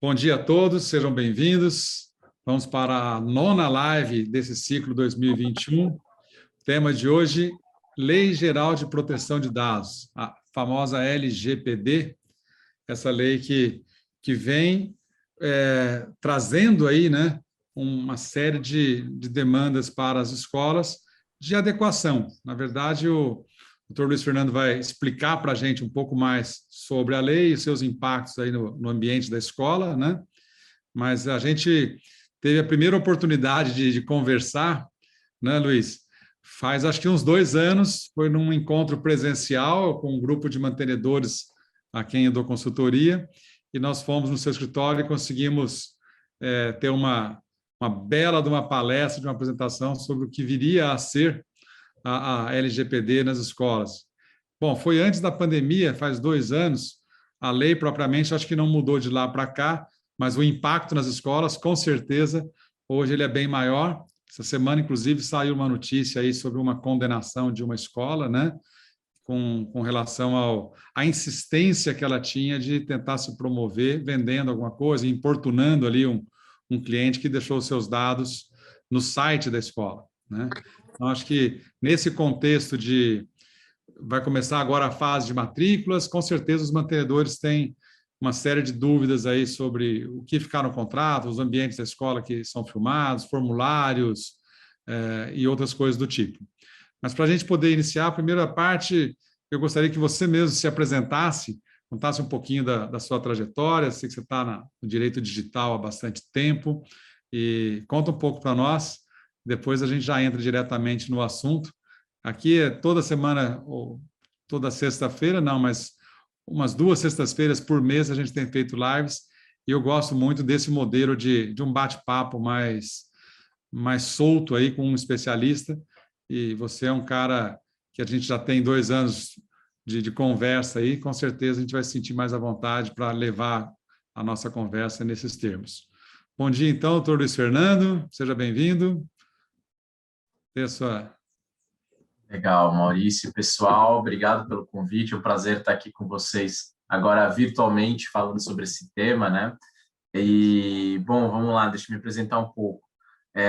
Bom dia a todos, sejam bem-vindos. Vamos para a nona live desse ciclo 2021. O tema de hoje, Lei Geral de Proteção de Dados, a famosa LGPD, essa lei que vem trazendo aí, né, uma série de demandas para as escolas de adequação. Na verdade, o doutor Luiz Fernando vai explicar para a gente um pouco mais sobre a lei e seus impactos aí no ambiente da escola, né? Mas a gente teve a primeira oportunidade de conversar, né, Luiz? Faz acho que uns 2 anos, foi num encontro presencial com um grupo de mantenedores a quem eu dou consultoria, e nós fomos no seu escritório e conseguimos ter uma bela de uma palestra, de uma apresentação sobre o que viria a ser a LGPD nas escolas. Bom, foi antes da pandemia, faz 2 anos, a lei propriamente acho que não mudou de lá para cá, mas o impacto nas escolas, com certeza, hoje ele é bem maior. Essa semana, inclusive, saiu uma notícia aí sobre uma condenação de uma escola, né, com relação à insistência que ela tinha de tentar se promover, vendendo alguma coisa, importunando ali um cliente que deixou seus dados no site da escola, né? Então, acho que nesse contexto vai começar agora a fase de matrículas, com certeza os mantenedores têm uma série de dúvidas aí sobre o que ficar no contrato, os ambientes da escola que são filmados, formulários e outras coisas do tipo. Mas para a gente poder iniciar a primeira parte, eu gostaria que você mesmo se apresentasse, contasse um pouquinho da sua trajetória. Sei que você está no direito digital há bastante tempo, e conta um pouco para nós, depois a gente já entra diretamente no assunto. Aqui é toda semana, ou toda sexta-feira, não, mas umas 2 sextas-feiras por mês a gente tem feito lives, e eu gosto muito desse modelo de um bate-papo mais solto aí com um especialista, e você é um cara que a gente já tem 2 anos de conversa aí, com certeza a gente vai se sentir mais à vontade para levar a nossa conversa nesses termos. Bom dia, então, doutor Luiz Fernando, seja bem-vindo. Tem a sua... Legal, Maurício, pessoal, obrigado pelo convite, é um prazer estar aqui com vocês agora virtualmente falando sobre esse tema, né? E, bom, vamos lá, deixa eu me apresentar um pouco.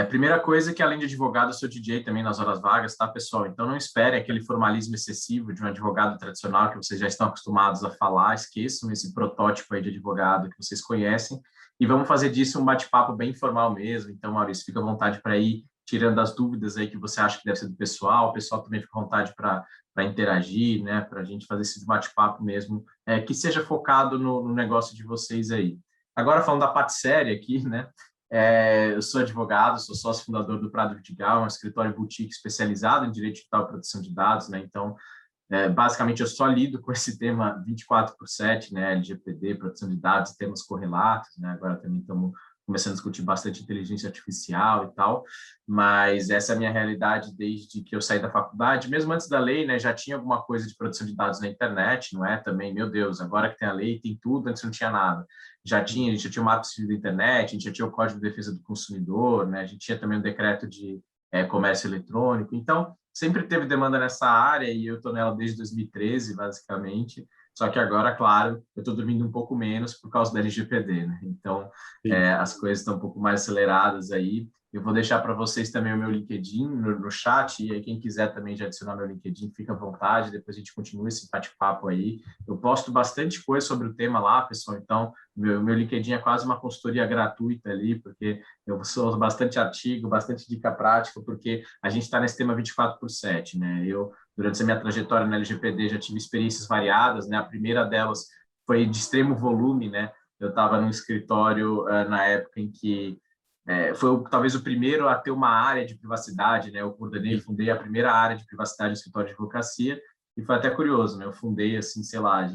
Primeira coisa é que, além de advogado, eu sou DJ também nas horas vagas, tá, pessoal? Então, não espere aquele formalismo excessivo de um advogado tradicional que vocês já estão acostumados a falar, esqueçam esse protótipo aí de advogado que vocês conhecem, e vamos fazer disso um bate-papo bem informal mesmo. Então, Maurício, fica à vontade para ir tirando as dúvidas aí que você acha que deve ser do pessoal, o pessoal também fica à vontade para interagir, né, para a gente fazer esse bate-papo mesmo, que seja focado no negócio de vocês aí. Agora, falando da parte séria aqui, né, eu sou advogado, sou sócio fundador do Prado Vidigal, um escritório boutique especializado em direito digital e proteção de dados, né? Então, basicamente, eu só lido com esse tema 24/7, né? LGPD, proteção de dados, temas correlatos, né? Agora também estamos começando a discutir bastante inteligência artificial e tal, mas essa é a minha realidade desde que eu saí da faculdade. Mesmo antes da lei, né, já tinha alguma coisa de proteção de dados na internet, não é? Também, meu Deus, agora que tem a lei, tem tudo, antes não tinha nada. A gente já tinha o Marco Civil da Internet, a gente já tinha o Código de Defesa do Consumidor, né? A gente tinha também o decreto de comércio eletrônico. Então, sempre teve demanda nessa área e eu estou nela desde 2013, basicamente. Só que agora, claro, eu estou dormindo um pouco menos por causa da LGPD, né? Então, as coisas estão um pouco mais aceleradas aí. Eu vou deixar para vocês também o meu LinkedIn no chat, e aí quem quiser também já adicionar meu LinkedIn, fica à vontade, depois a gente continua esse bate-papo aí. Eu posto bastante coisa sobre o tema lá, pessoal, então meu LinkedIn é quase uma consultoria gratuita ali, porque eu sou bastante artigo, bastante dica prática, porque a gente está nesse tema 24/7, né? Eu, durante a minha trajetória na LGPD, já tive experiências variadas, né? A primeira delas foi de extremo volume, né? Eu estava num escritório na época em que foi talvez o primeiro a ter uma área de privacidade, né? Eu coordenei, fundei a primeira área de privacidade do escritório de advocacia, e foi até curioso, né? Eu fundei, assim, sei lá,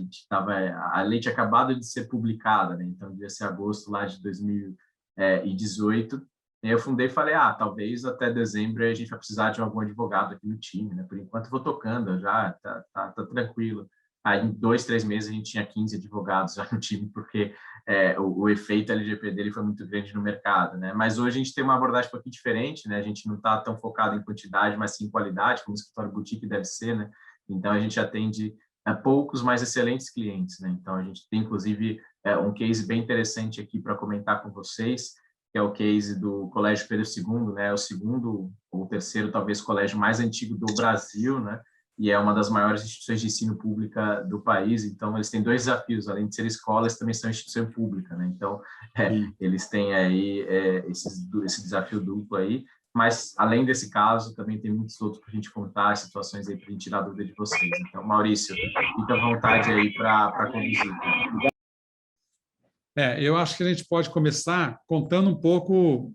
a lei tinha acabado de ser publicada, né? Então devia ser agosto lá de 2018. E aí eu fundei e falei, talvez até dezembro a gente vai precisar de algum advogado aqui no time, né? Por enquanto eu vou tocando, já tá tranquilo. Aí em 2, 3 meses a gente tinha 15 advogados já no time, porque o efeito LGPD dele foi muito grande no mercado, né? Mas hoje a gente tem uma abordagem um pouquinho diferente, né? A gente não está tão focado em quantidade, mas sim em qualidade, como o escritório boutique deve ser, né? Então a gente atende poucos, mas excelentes clientes, né? Então, a gente tem, inclusive, um case bem interessante aqui para comentar com vocês, que é o case do Colégio Pedro II, né? O segundo ou terceiro, talvez, colégio mais antigo do Brasil, né? E é uma das maiores instituições de ensino pública do país. Então, eles têm dois desafios, além de ser escola, eles também são instituição pública, né? Então, eles têm aí esse desafio duplo aí. Mas, além desse caso, também tem muitos outros para a gente contar, situações aí para a gente tirar a dúvida de vocês. Então, Maurício, fica à vontade aí para conduzir. Eu acho que a gente pode começar contando um pouco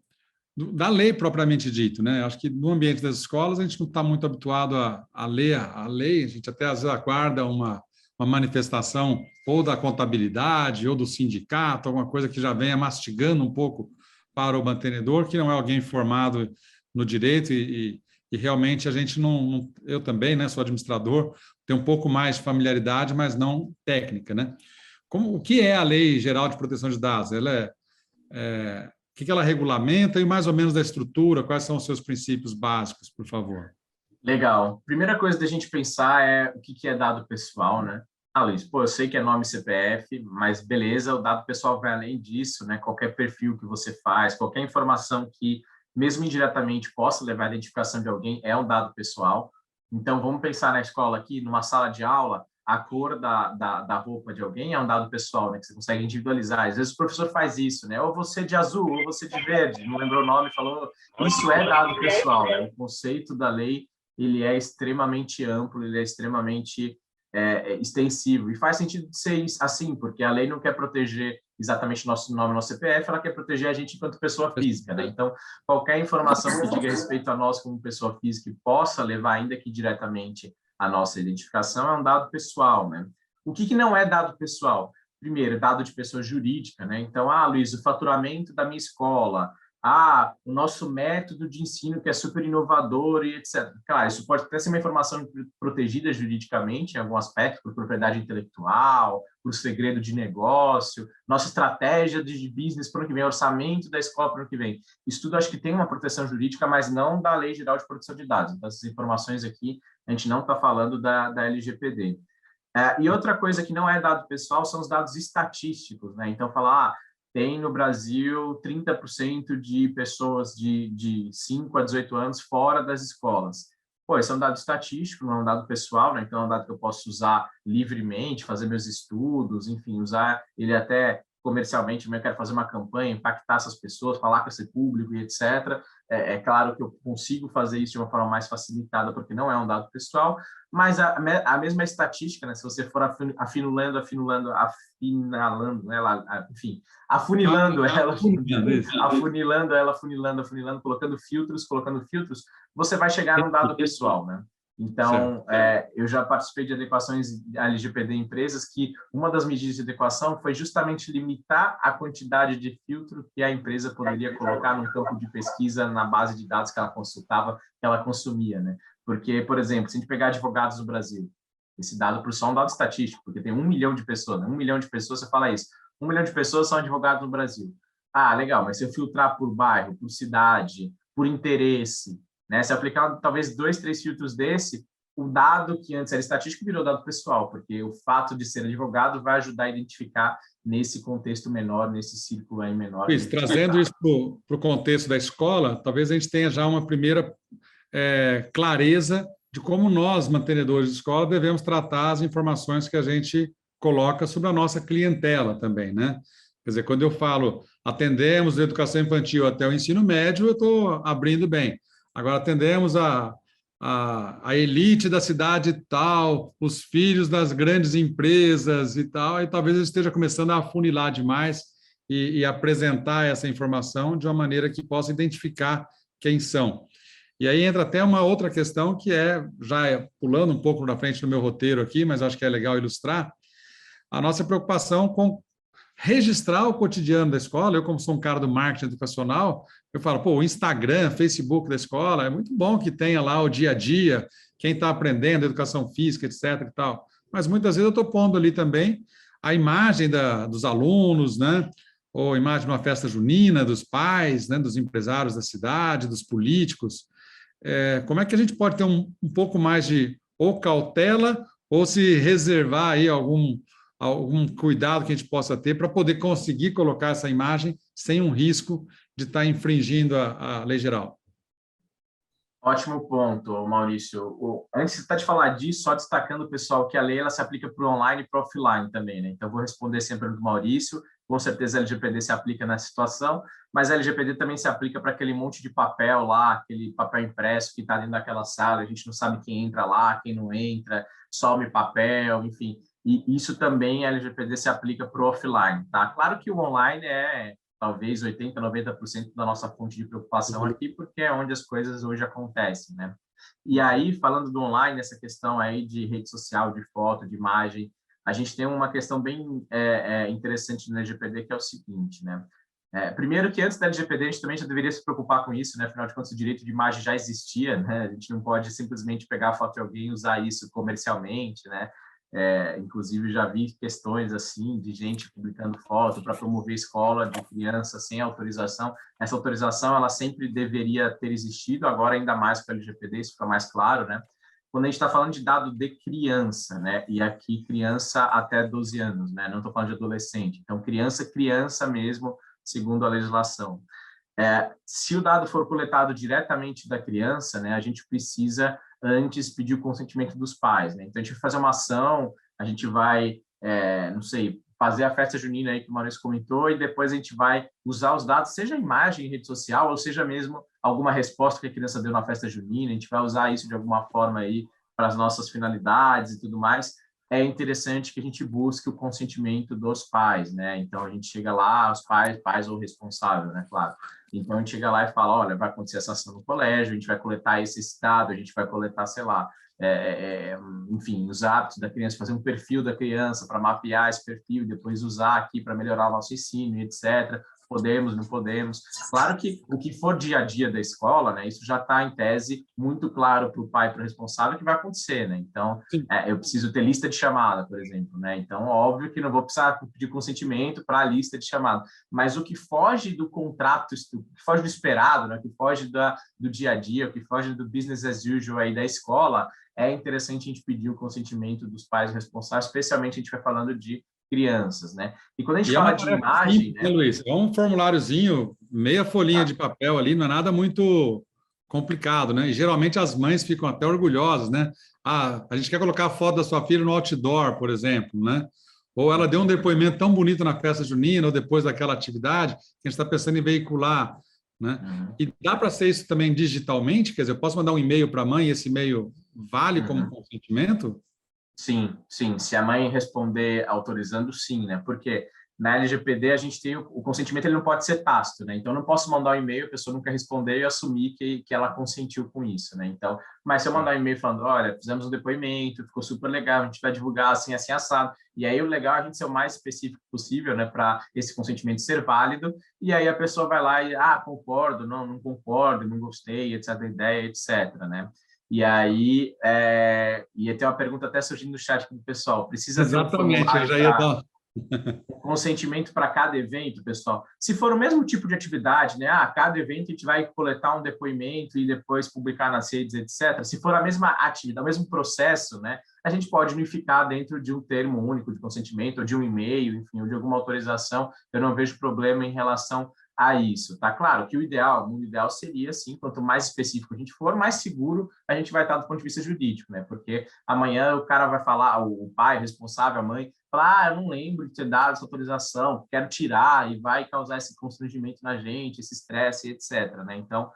da lei propriamente dito, né? Acho que no ambiente das escolas a gente não está muito habituado a ler a lei, a gente até às vezes aguarda uma manifestação ou da contabilidade ou do sindicato, alguma coisa que já venha mastigando um pouco para o mantenedor, que não é alguém formado no direito e realmente a gente não, eu também, né, sou administrador, tenho um pouco mais de familiaridade, mas não técnica, né? O que é a Lei Geral de Proteção de Dados? Ela o que ela regulamenta e mais ou menos da estrutura, quais são os seus princípios básicos, por favor? Legal. Primeira coisa da gente pensar é o que é dado pessoal, né? Luiz, eu sei que é nome e CPF, mas beleza, o dado pessoal vai além disso, né? Qualquer perfil que você faz, qualquer informação que, mesmo indiretamente, possa levar à identificação de alguém é um dado pessoal. Então, vamos pensar na escola aqui, numa sala de aula, a cor da roupa de alguém é um dado pessoal, né? Que você consegue individualizar. Às vezes o professor faz isso, né? Ou você de azul, ou você de verde, não lembrou o nome, falou. Isso é dado pessoal, né? O conceito da lei, ele é extremamente amplo, ele é extremamente extensivo. E faz sentido de ser assim, porque a lei não quer proteger exatamente nosso nome, nosso CPF, ela quer proteger a gente enquanto pessoa física, né? Então, qualquer informação que diga respeito a nós como pessoa física e possa levar, ainda que diretamente, a nossa identificação, é um dado pessoal, né? O que não é dado pessoal? Primeiro, dado de pessoa jurídica, né? Então, Luiz, o faturamento da minha escola, o nosso método de ensino que é super inovador e etc. Claro, isso pode até ser uma informação protegida juridicamente, em algum aspecto, por propriedade intelectual, por segredo de negócio, nossa estratégia de business para o ano que vem, orçamento da escola para o ano que vem. Isso tudo acho que tem uma proteção jurídica, mas não da Lei Geral de Proteção de Dados. Então, essas informações aqui, a gente não está falando da LGPD. E outra coisa que não é dado pessoal são os dados estatísticos, né? Então, falar, tem no Brasil 30% de pessoas de 5 a 18 anos fora das escolas. Isso é um dado estatístico, não é um dado pessoal, né? Então é um dado que eu posso usar livremente, fazer meus estudos, enfim, usar ele até comercialmente, eu quero fazer uma campanha, impactar essas pessoas, falar com esse público e etc. É claro que eu consigo fazer isso de uma forma mais facilitada, porque não é um dado pessoal, mas a mesma estatística, né? Se você for afinalando, né? Enfim, afunilando ela, colocando filtros, você vai chegar num dado pessoal, né? Então, eu já participei de adequações LGPD em empresas que uma das medidas de adequação foi justamente limitar a quantidade de filtro que a empresa poderia colocar num campo de pesquisa na base de dados que ela consultava, que ela consumia, né? Porque, por exemplo, se a gente pegar advogados no Brasil, esse dado por só um dado estatístico, porque tem 1 milhão de pessoas, né? 1 milhão de pessoas, você fala isso, 1 milhão de pessoas são advogados no Brasil. Legal, mas se eu filtrar por bairro, por cidade, por interesse, né? Se eu aplicar talvez 2, 3 filtros desse, o dado que antes era estatístico virou dado pessoal, porque o fato de ser advogado vai ajudar a identificar nesse contexto menor, nesse círculo aí menor. Luiz, trazendo isso para o contexto da escola, talvez a gente tenha já uma primeira clareza de como nós, mantenedores de escola, devemos tratar as informações que a gente coloca sobre a nossa clientela também, né? Quer dizer, quando eu falo atendemos da educação infantil até o ensino médio, eu estou abrindo bem. Agora, atendemos a elite da cidade tal, os filhos das grandes empresas e tal, e talvez eu esteja começando a afunilar demais e apresentar essa informação de uma maneira que possa identificar quem são. E aí entra até uma outra questão que já pulando um pouco na frente do meu roteiro aqui, mas acho que é legal ilustrar, a nossa preocupação com registrar o cotidiano da escola. Eu, como sou um cara do marketing educacional, eu falo, o Instagram, Facebook da escola, é muito bom que tenha lá o dia a dia, quem está aprendendo, educação física, etc. e tal. Mas muitas vezes eu estou pondo ali também a imagem dos alunos, né? Ou imagem de uma festa junina, dos pais, né? Dos empresários da cidade, dos políticos. Como é que a gente pode ter um pouco mais de ou cautela ou se reservar aí algum cuidado que a gente possa ter para poder conseguir colocar essa imagem sem um risco de estar infringindo a lei geral. Ótimo ponto, Maurício. Antes de falar disso, só destacando, pessoal, que a lei ela se aplica para o online e para o offline também, né? Então, vou responder sempre do Maurício. Com certeza, a LGPD se aplica nessa situação, mas a LGPD também se aplica para aquele monte de papel lá, aquele papel impresso que está dentro daquela sala, a gente não sabe quem entra lá, quem não entra, some papel, enfim. E isso também, a LGPD se aplica para o offline, tá? Claro que o online é talvez 80%, 90% da nossa fonte de preocupação aqui, porque é onde as coisas hoje acontecem, né? E aí, falando do online, essa questão aí de rede social, de foto, de imagem, a gente tem uma questão bem interessante no LGPD, que é o seguinte, né? Primeiro que antes da LGPD, a gente também já deveria se preocupar com isso, né? Afinal de contas, o direito de imagem já existia, né? A gente não pode simplesmente pegar a foto de alguém e usar isso comercialmente, né? Inclusive, já vi questões assim de gente publicando foto para promover escola de criança sem autorização. Essa autorização ela sempre deveria ter existido, agora ainda mais com a LGPD, isso fica mais claro, né? Quando a gente está falando de dado de criança, né? E aqui criança até 12 anos, né? Não estou falando de adolescente. Então, criança mesmo, segundo a legislação. Se o dado for coletado diretamente da criança, né, a gente precisa antes pedir o consentimento dos pais, né? Então, a gente vai fazer uma ação, a gente vai, não sei, fazer a festa junina aí que o Maurício comentou e depois a gente vai usar os dados, seja imagem em rede social ou seja mesmo alguma resposta que a criança deu na festa junina, a gente vai usar isso de alguma forma aí para as nossas finalidades e tudo mais. É interessante que a gente busque o consentimento dos pais, né? Então, a gente chega lá, os pais ou responsável, né? Claro. Então, a gente chega lá e fala, olha, vai acontecer essa ação no colégio, a gente vai coletar esse dado, a gente vai coletar, sei lá, enfim, os hábitos da criança, fazer um perfil da criança para mapear esse perfil, depois usar aqui para melhorar o nosso ensino, etc. Podemos, não podemos. Claro que o que for dia a dia da escola, né, isso já está em tese muito claro para o pai e para o responsável que vai acontecer, né? Então, eu preciso ter lista de chamada, por exemplo, né? Então, óbvio que não vou precisar pedir consentimento para a lista de chamada, mas o que foge do contrato, o que foge do esperado, né, o que foge do dia a dia, o que foge do business as usual aí da escola, é interessante a gente pedir o consentimento dos pais responsáveis, especialmente a gente vai falando de crianças, né? E quando a gente fala de imagem, simples, né, Luiz? É um formuláriozinho, meia folhinha de papel ali, não é nada muito complicado, né? E geralmente as mães ficam até orgulhosas, né? Ah, a gente quer colocar a foto da sua filha no outdoor, por exemplo, né? Ou ela deu um depoimento tão bonito na festa junina ou depois daquela atividade que a gente está pensando em veicular, né? E dá para ser isso também digitalmente? Quer dizer, eu posso mandar um e-mail para a mãe e esse e-mail vale como consentimento? Sim, sim. Se a mãe responder autorizando, sim, né? Porque na LGPD a gente tem o consentimento, ele não pode ser tácito, né? Então, eu não posso mandar um e-mail, a pessoa nunca responder e assumir que ela consentiu com isso, né? Então, mas se eu mandar um e-mail falando, olha, fizemos um depoimento, ficou super legal, a gente vai divulgar assim, assim, assado. E aí, o legal é a gente ser o mais específico possível, né? Para esse consentimento ser válido. E aí, a pessoa vai lá e, concordo, não concordo, não gostei, etc., da ideia, etc., né? E aí, ia ter uma pergunta até surgindo no chat do pessoal. Precisa ter um Exatamente, eu formulário já ia para dar. consentimento para cada evento, pessoal? Se for o mesmo tipo de atividade, né? Cada evento a gente vai coletar um depoimento e depois publicar nas redes, etc. Se for a mesma atividade, o mesmo processo, né? A gente pode unificar dentro de um termo único de consentimento, ou de um e-mail, enfim, ou de alguma autorização. Eu não vejo problema em relação a isso, tá? Claro que o mundo ideal seria, assim, quanto mais específico a gente for, mais seguro a gente vai estar do ponto de vista jurídico, né? Porque amanhã o cara vai falar, o pai responsável, a mãe, falar, eu não lembro de ter dado essa autorização, quero tirar, e vai causar esse constrangimento na gente, esse estresse, etc., né? Então,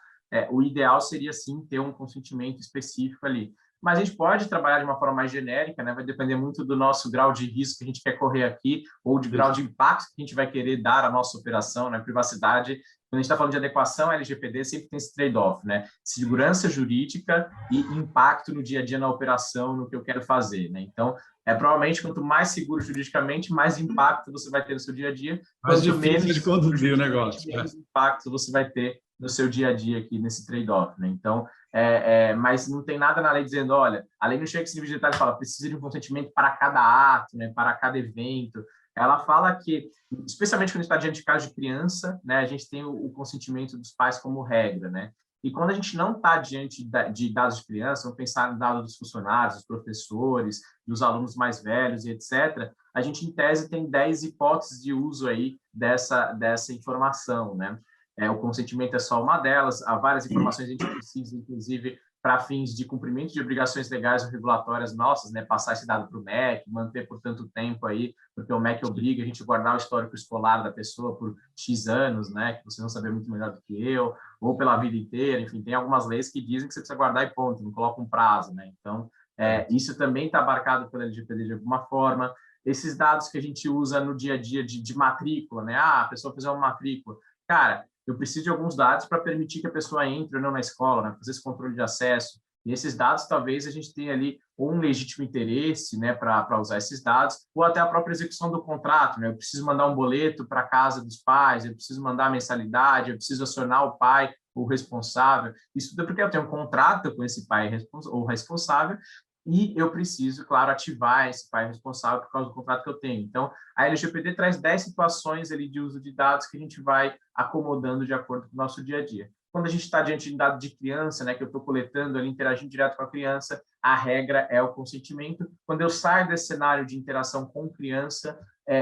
o ideal seria, sim, ter um consentimento específico ali. Mas a gente pode trabalhar de uma forma mais genérica, né? Vai depender muito do nosso grau de risco que a gente quer correr aqui, ou de grau de impacto que a gente vai querer dar à nossa operação, né? Privacidade. Quando a gente está falando de adequação à LGPD, sempre tem esse trade-off, né? Segurança jurídica e impacto no dia a dia na operação, no que eu quero fazer, né? Então, provavelmente, quanto mais seguro juridicamente, mais impacto você vai ter no seu dia a dia. Mais Quanto difícil menos de conduzir o negócio. menos impacto você vai ter no seu dia a dia aqui nesse trade-off, né? Então, mas não tem nada na lei dizendo, olha, a lei não chega esse nível de detalhe e fala, precisa de um consentimento para cada ato, né? Para cada evento. Ela fala que, especialmente quando está diante de casos de criança, né? A gente tem o consentimento dos pais como regra, né? E quando a gente não está diante de dados de criança, vamos pensar em dados dos funcionários, dos professores, dos alunos mais velhos e etc., a gente, em tese, tem 10 hipóteses de uso aí dessa informação, né? O consentimento é só uma delas, há várias informações que a gente precisa, inclusive, para fins de cumprimento de obrigações legais ou regulatórias nossas, né? Passar esse dado para o MEC, manter por tanto tempo aí, porque o MEC obriga a gente a guardar o histórico escolar da pessoa por X anos, né? Que vocês vão saber muito melhor do que eu, ou pela vida inteira, enfim, tem algumas leis que dizem que você precisa guardar e ponto, não coloca um prazo, né? Então, isso também está abarcado pela LGPD de alguma forma. Esses dados que a gente usa no dia a dia de matrícula, né? A pessoa fizer uma matrícula. Cara, eu preciso de alguns dados para permitir que a pessoa entre ou não na escola, né? Fazer esse controle de acesso. E esses dados, talvez, a gente tenha ali ou um legítimo interesse, né, para usar esses dados, ou até a própria execução do contrato, né? Eu preciso mandar um boleto para a casa dos pais, eu preciso mandar a mensalidade, eu preciso acionar o pai, o responsável. Isso tudo porque eu tenho um contrato com esse pai ou responsável, e eu preciso, claro, ativar esse pai responsável por causa do contrato que eu tenho. Então, a LGPD traz 10 situações ali de uso de dados que a gente vai acomodando de acordo com o nosso dia a dia. Quando a gente está diante de dado de criança, né, que eu estou coletando ali, interagindo direto com a criança, a regra é o consentimento. Quando eu saio desse cenário de interação com criança,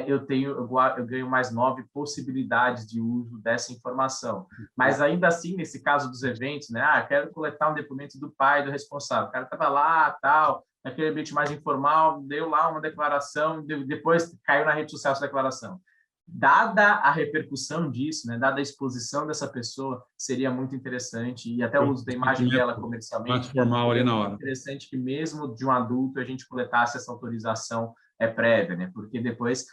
eu ganho mais 9 possibilidades de uso dessa informação. Mas ainda assim, nesse caso dos eventos, né, quero coletar um depoimento do pai do responsável. O cara estava lá, tal, naquele ambiente mais informal, deu lá uma declaração, depois caiu na rede social essa declaração. Dada a repercussão disso, né, dada a exposição dessa pessoa, seria muito interessante, e até o uso da imagem dela mais comercialmente, formal ali seria na muito hora. interessante que mesmo de um adulto a gente coletasse essa autorização prévia, né, porque depois,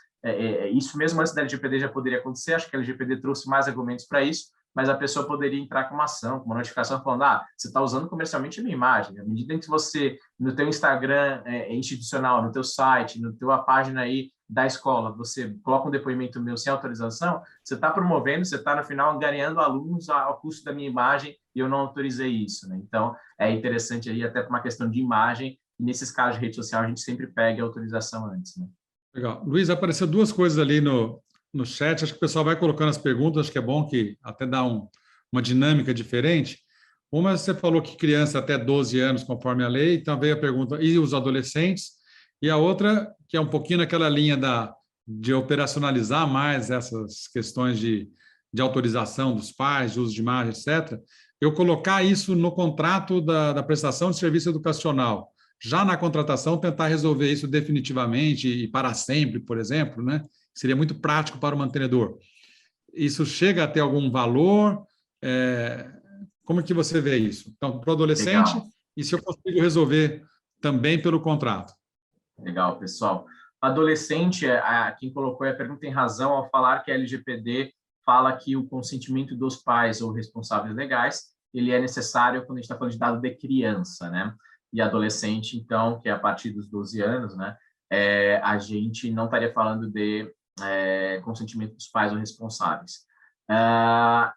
isso mesmo antes da LGPD já poderia acontecer, acho que a LGPD trouxe mais argumentos para isso, mas a pessoa poderia entrar com uma ação, com uma notificação falando, você está usando comercialmente a minha imagem. À medida em que você, no teu Instagram institucional, no teu site, no tua página aí da escola, você coloca um depoimento meu sem autorização, você está promovendo, você está, no final, angariando alunos ao custo da minha imagem e eu não autorizei isso, né? Então, é interessante aí até por uma questão de imagem, e nesses casos de rede social a gente sempre pega a autorização antes, né? Legal. Luiz, apareceu duas coisas ali no chat, acho que o pessoal vai colocando as perguntas, acho que é bom que até dá uma dinâmica diferente. Uma, você falou que criança até 12 anos, conforme a lei, então veio a pergunta, e os adolescentes? E a outra, que é um pouquinho naquela linha de operacionalizar mais essas questões de autorização dos pais, de uso de imagem, etc., eu colocar isso no contrato da prestação de serviço educacional. Já na contratação, tentar resolver isso definitivamente e para sempre, por exemplo, né? Seria muito prático para o mantenedor. Isso chega a ter algum valor? Como que você vê isso? Então, para o adolescente, Legal. e se eu consigo resolver também pelo contrato? Legal, pessoal. Adolescente, quem colocou a pergunta tem razão ao falar que a LGPD fala que o consentimento dos pais ou responsáveis legais, ele é necessário quando a gente está falando de dado de criança, né? E adolescente, então, que é a partir dos 12 anos, né? A gente não estaria falando de consentimento dos pais ou responsáveis.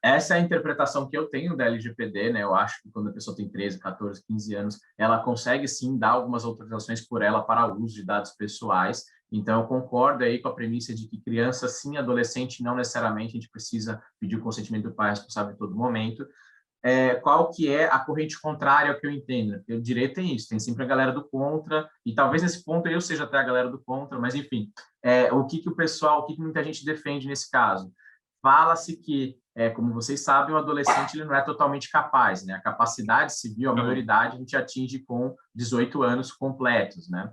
Essa é a interpretação que eu tenho da LGPD, né? Eu acho que quando a pessoa tem 13, 14, 15 anos, ela consegue sim dar algumas autorizações por ela para o uso de dados pessoais. Então, eu concordo aí com a premissa de que criança, sim, adolescente, não necessariamente a gente precisa pedir o consentimento do pai responsável em todo momento. Qual que é a corrente contrária ao que eu entendo? Porque o direito tem isso, tem sempre a galera do contra, e talvez nesse ponto eu seja até a galera do contra, mas enfim, o que o pessoal, o que muita gente defende nesse caso? Fala-se que, como vocês sabem, o adolescente ele não é totalmente capaz, né? A capacidade civil, a maioridade, a gente atinge com 18 anos completos, né?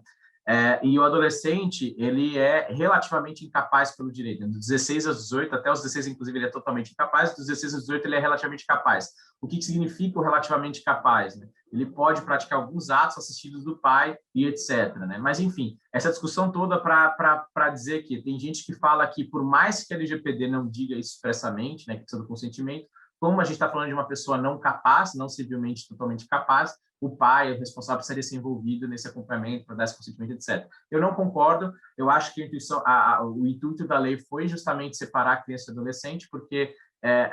E o adolescente, ele é relativamente incapaz pelo direito. Dos 16 aos 18, até os 16, inclusive, ele é totalmente incapaz, dos 16 aos 18, ele é relativamente capaz. O que significa o relativamente capaz, né? Ele pode praticar alguns atos assistidos do pai e etc, né? Mas, enfim, essa discussão toda para dizer que tem gente que fala que, por mais que a LGPD não diga isso expressamente, né, que precisa do consentimento, como a gente está falando de uma pessoa não capaz, não civilmente totalmente capaz, o pai, o responsável, precisaria ser envolvido nesse acompanhamento para dar esse consentimento, etc. Eu não concordo, eu acho que o intuito da lei foi justamente separar a criança e o adolescente, porque,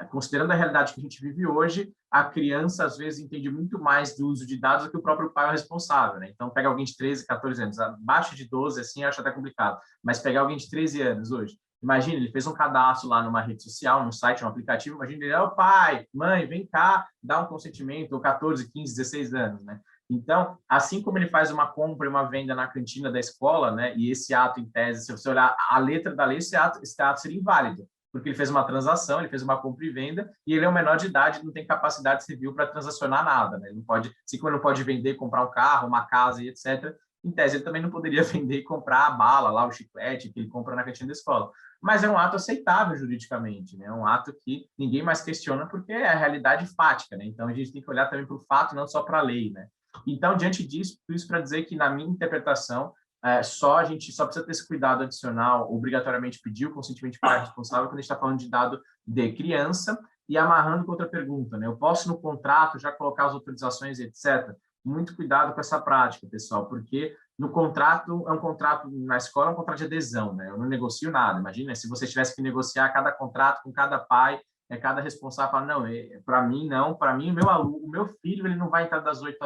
considerando a realidade que a gente vive hoje, a criança, às vezes, entende muito mais do uso de dados do que o próprio pai é o responsável, né? Então, pega alguém de 13, 14 anos, abaixo de 12, assim, acho até complicado, mas pegar alguém de 13 anos hoje, Imagina, ele fez um cadastro lá numa rede social, num site, num aplicativo. Imagina ele, oh, pai, mãe, vem cá, dá um consentimento, ou 14, 15, 16 anos, né? Então, assim como ele faz uma compra e uma venda na cantina da escola, né? E esse ato, em tese, se você olhar a letra da lei, esse ato seria inválido, porque ele fez uma transação, ele fez uma compra e venda, e ele é um menor de idade, não tem capacidade civil para transacionar nada, né? Ele não pode, assim como ele não pode vender, comprar um carro, uma casa e etc., em tese, ele também não poderia vender e comprar a bala lá, o chiclete que ele compra na cantina da escola. Mas é um ato aceitável juridicamente, né? É um ato que ninguém mais questiona porque é a realidade fática, né? Então, a gente tem que olhar também para o fato, não só para a lei, né? Então, diante disso, tudo isso para dizer que, na minha interpretação, a gente só precisa ter esse cuidado adicional, obrigatoriamente pedir o consentimento de pai responsável quando a gente está falando de dado de criança, e amarrando com outra pergunta, né? Eu posso, no contrato, já colocar as autorizações, etc., muito cuidado com essa prática, pessoal, porque no contrato, é um contrato na escola, é um contrato de adesão, né? Eu não negocio nada. Imagina se você tivesse que negociar cada contrato com cada pai, cada responsável fala, não, para mim não, para mim o meu filho ele não vai entrar das 8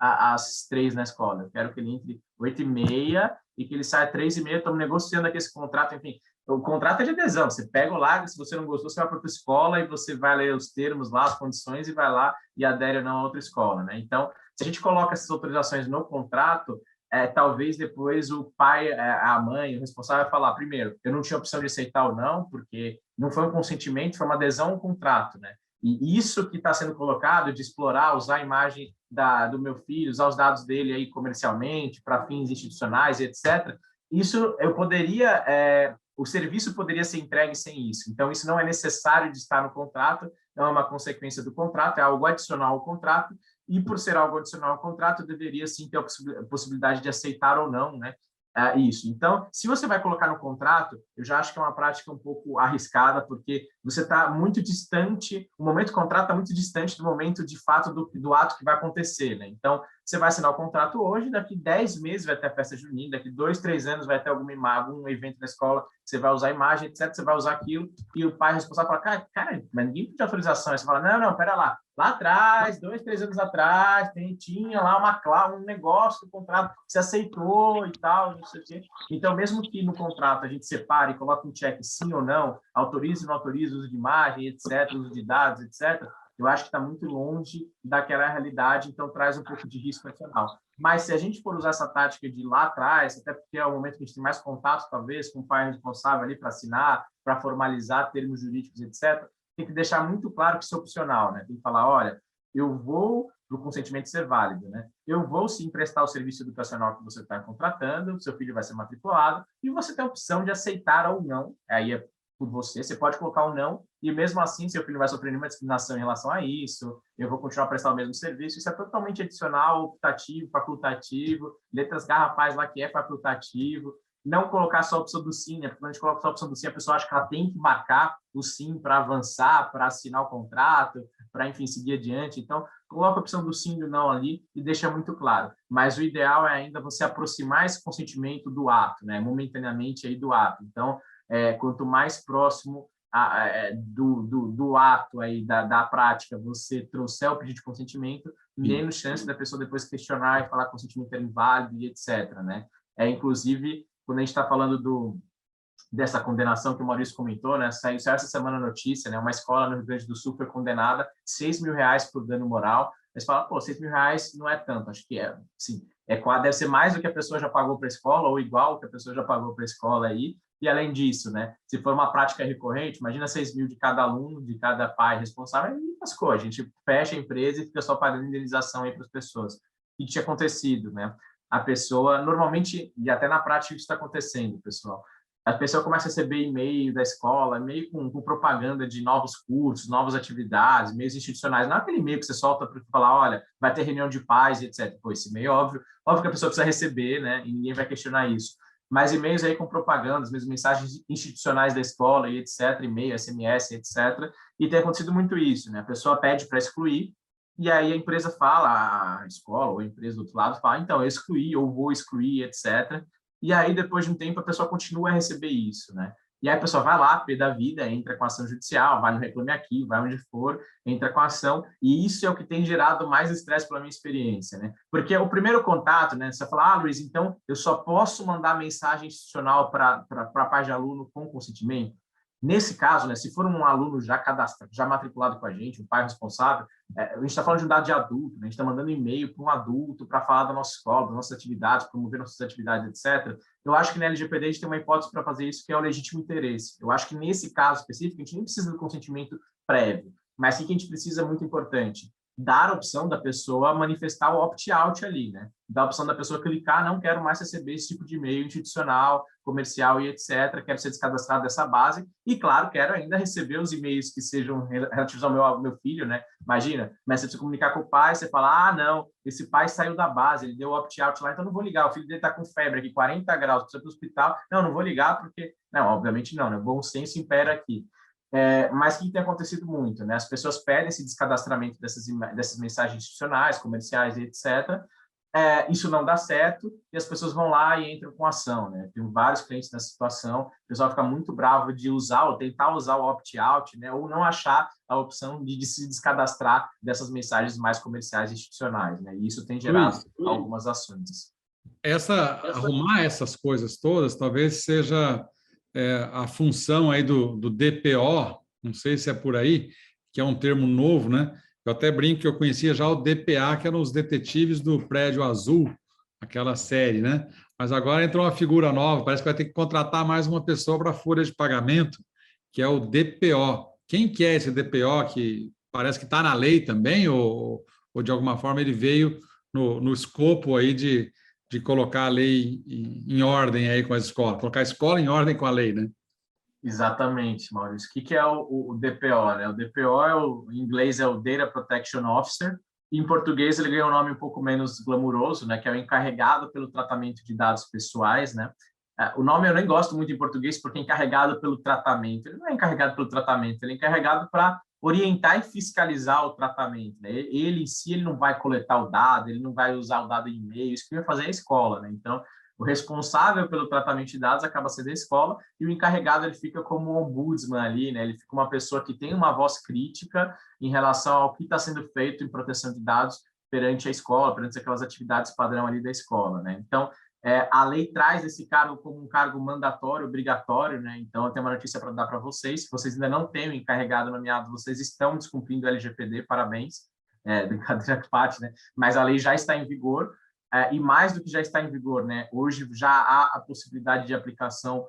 às 3 na escola. Eu quero que ele entre 8h30 e que ele saia 3h30. Estamos negociando aqui esse contrato, enfim. O contrato é de adesão. Você pega o larga, se você não gostou, você vai para outra escola e você vai ler os termos lá, as condições e vai lá e adere ou não a outra escola, né? Então, se a gente coloca essas autorizações no contrato, talvez depois o pai, a mãe, o responsável vai falar, primeiro, eu não tinha opção de aceitar ou não, porque não foi um consentimento, foi uma adesão ao contrato, né? E isso que está sendo colocado de explorar, usar a imagem do meu filho, usar os dados dele aí comercialmente, para fins institucionais, etc., isso eu poderia, o serviço poderia ser entregue sem isso. Então, isso não é necessário de estar no contrato, não é uma consequência do contrato, é algo adicional ao contrato, e por ser algo adicional ao contrato, deveria sim ter a possibilidade de aceitar ou não, né? Isso. Então, se você vai colocar no contrato, eu já acho que é uma prática um pouco arriscada, porque você está muito distante, o momento do contrato está muito distante do momento de fato do ato que vai acontecer, né? Então, você vai assinar o contrato hoje, daqui 10 meses vai ter a festa junina, daqui 2, 3 anos vai ter algum evento na escola, você vai usar a imagem, etc., você vai usar aquilo, e o pai responsável fala, cara, mas ninguém pediu autorização. Aí você fala, não, pera lá atrás, 2, 3 anos atrás, tinha lá um negócio do contrato que você aceitou e tal, não sei o quê. Então, mesmo que no contrato a gente separe e coloque um check sim ou não, autoriza ou não autoriza o uso de imagem, etc., uso de dados, etc., eu acho que está muito longe daquela realidade, então traz um pouco de risco adicional. Mas se a gente for usar essa tática de ir lá atrás, até porque é o momento que a gente tem mais contato, talvez, com o pai responsável ali para assinar, para formalizar termos jurídicos, etc., tem que deixar muito claro que isso é opcional, né? Tem que falar, olha, eu vou, para o consentimento ser válido, né? Eu vou sim prestar o serviço educacional que você está contratando, seu filho vai ser matriculado, e você tem a opção de aceitar ou não, aí é por você pode colocar ou não, e mesmo assim, seu filho vai sofrer nenhuma discriminação em relação a isso, eu vou continuar a prestar o mesmo serviço, isso é totalmente adicional, optativo, facultativo, letras garrafais lá que é facultativo, não colocar só a opção do sim, né? Porque quando a gente coloca só a opção do sim, a pessoa acha que ela tem que marcar o sim para avançar, para assinar o contrato, para, enfim, seguir adiante. Então, coloca a opção do sim e do não ali e deixa muito claro. Mas o ideal é ainda você aproximar esse consentimento do ato, né? Momentaneamente aí do ato. Então, quanto mais próximo do ato aí, da prática, você trouxer o pedido de consentimento, menos chance da pessoa depois questionar e falar que o consentimento era inválido e etc., né? Inclusive, quando a gente está falando dessa condenação que o Maurício comentou, né? Saiu essa semana a notícia, né? Uma escola no Rio Grande do Sul foi condenada R$6.000 por dano moral. Mas fala, pô, R$6.000 não é tanto. Acho que assim, deve ser mais do que a pessoa já pagou para a escola ou igual que a pessoa já pagou para a escola aí. E além disso, né? Se for uma prática recorrente, imagina 6.000 de cada aluno, de cada pai responsável, e lascou. A gente fecha a empresa e fica só pagando indenização aí para as pessoas. O que tinha acontecido, né? A pessoa, normalmente, e até na prática isso está acontecendo, pessoal, a pessoa começa a receber e-mail da escola, e-mail com propaganda de novos cursos, novas atividades, e-mails institucionais. Não é aquele e-mail que você solta para falar, olha, vai ter reunião de pais, etc. Pô, esse e-mail, óbvio que a pessoa precisa receber, né? E ninguém vai questionar isso. Mas e-mails aí com propagandas, mesmo mensagens institucionais da escola, e etc., e-mail, SMS, etc. E tem acontecido muito isso, né? A pessoa pede para excluir, e aí a empresa fala, a escola ou a empresa do outro lado fala, então, eu excluí, ou vou excluir, etc. E aí, depois de um tempo, a pessoa continua a receber isso, né? E aí a pessoa vai lá, pé da vida, entra com ação judicial, vai no Reclame Aqui, vai onde for, entra com ação, e isso é o que tem gerado mais estresse pela minha experiência, né? Porque o primeiro contato, né, você fala, Luiz, então eu só posso mandar mensagem institucional para a paz de aluno com consentimento? Nesse caso, né, se for um aluno já cadastrado, já matriculado com a gente, um pai responsável, a gente está falando de um dado de adulto, né, a gente está mandando e-mail para um adulto para falar da nossa escola, das nossas atividades, promover nossas atividades, etc. Eu acho que na LGPD a gente tem uma hipótese para fazer isso, que é o legítimo interesse. Eu acho que nesse caso específico, a gente nem precisa do consentimento prévio, mas sim que a gente precisa, muito importante, dar a opção da pessoa manifestar o opt-out ali, né? Dar a opção da pessoa clicar, não quero mais receber esse tipo de e-mail institucional, comercial e etc. Quero ser descadastrado dessa base. E, claro, quero ainda receber os e-mails que sejam relativos ao meu filho, né? Imagina, mas você precisa comunicar com o pai, você fala, não, esse pai saiu da base, ele deu opt-out lá, então não vou ligar, o filho dele está com febre aqui, 40 graus, precisa ir para o hospital. Não vou ligar porque... Não, obviamente não, né? Bom senso impera aqui. Mas o que tem acontecido muito, né? As pessoas pedem esse descadastramento dessas mensagens institucionais, comerciais e etc. Isso não dá certo e as pessoas vão lá e entram com ação, né? Tem vários clientes nessa situação, o pessoal fica muito bravo de usar ou tentar usar o opt-out, né? Ou não achar a opção de se descadastrar dessas mensagens mais comerciais e institucionais, né? E isso tem gerado Luiz, algumas ações. arrumar essas coisas todas talvez seja a função aí do DPO, não sei se é por aí, que é um termo novo, né? Eu até brinco que eu conhecia já o DPA, que eram os detetives do Prédio Azul, aquela série, né? Mas agora entrou uma figura nova, parece que vai ter que contratar mais uma pessoa para a folha de pagamento, que é o DPO. Quem que é esse DPO que parece que está na lei também, ou de alguma forma ele veio no escopo aí de colocar a lei em ordem aí com as escolas, colocar a escola em ordem com a lei, né? Exatamente, Maurício. O que é o DPO, né? O DPO, em inglês, é o Data Protection Officer. Em português, ele ganha um nome um pouco menos glamuroso, né? Que é o encarregado pelo tratamento de dados pessoais, né? O nome eu nem gosto muito em português, porque é encarregado pelo tratamento. Ele não é encarregado pelo tratamento, ele é encarregado para orientar e fiscalizar o tratamento, né? Ele em si, ele não vai coletar o dado, ele não vai usar o dado em e-mail, isso que vai fazer a escola, né? Então, o responsável pelo tratamento de dados acaba sendo a escola e o encarregado ele fica como um ombudsman ali, né? Ele fica uma pessoa que tem uma voz crítica em relação ao que está sendo feito em proteção de dados perante a escola, perante aquelas atividades padrão ali da escola, né? Então, a lei traz esse cargo como um cargo mandatório, obrigatório, né? Então, eu tenho uma notícia para dar para vocês. Se vocês ainda não têm o encarregado nomeado, vocês estão descumprindo o LGPD, parabéns. Brincadeira à parte, né? Mas a lei já está em vigor. E mais do que já está em vigor, né? Hoje já há a possibilidade de aplicação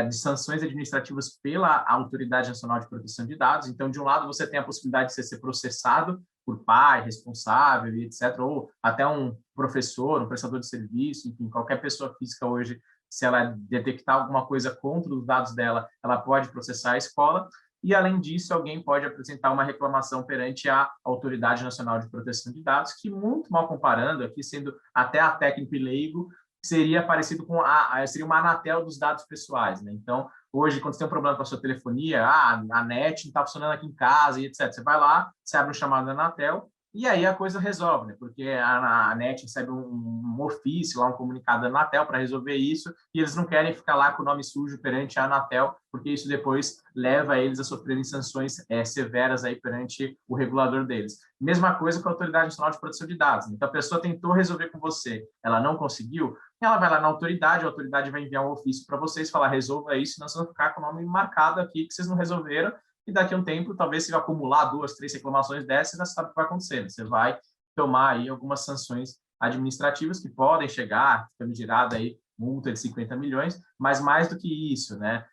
de sanções administrativas pela Autoridade Nacional de Proteção de Dados. Então, de um lado, você tem a possibilidade de você ser processado por pai, responsável, etc., ou até um professor, um prestador de serviço, enfim, qualquer pessoa física hoje, se ela detectar alguma coisa contra os dados dela, ela pode processar a escola. E, além disso, alguém pode apresentar uma reclamação perante a Autoridade Nacional de Proteção de Dados, que, muito mal comparando, aqui sendo até a técnico e leigo, seria parecido com seria uma Anatel dos dados pessoais, né? Então, hoje, quando você tem um problema com a sua telefonia, a net não está funcionando aqui em casa, e etc. Você vai lá, você abre um chamado da Anatel, e aí a coisa resolve, né? Porque a NET recebe um ofício, lá, um comunicado da Anatel para resolver isso, e eles não querem ficar lá com o nome sujo perante a Anatel, porque isso depois leva eles a sofrerem sanções severas aí perante o regulador deles. Mesma coisa com a Autoridade Nacional de Proteção de Dados. Então, a pessoa tentou resolver com você, ela não conseguiu, ela vai lá na autoridade, a autoridade vai enviar um ofício para vocês, falar, resolva isso, senão vocês vão ficar com o nome marcado aqui que vocês não resolveram, e daqui a um tempo, talvez você vai acumular 2, 3 reclamações dessas, você já sabe o que vai acontecer. Você vai tomar aí algumas sanções administrativas que podem chegar, famigerada aí, multa de 50 milhões, mas mais do que isso, né?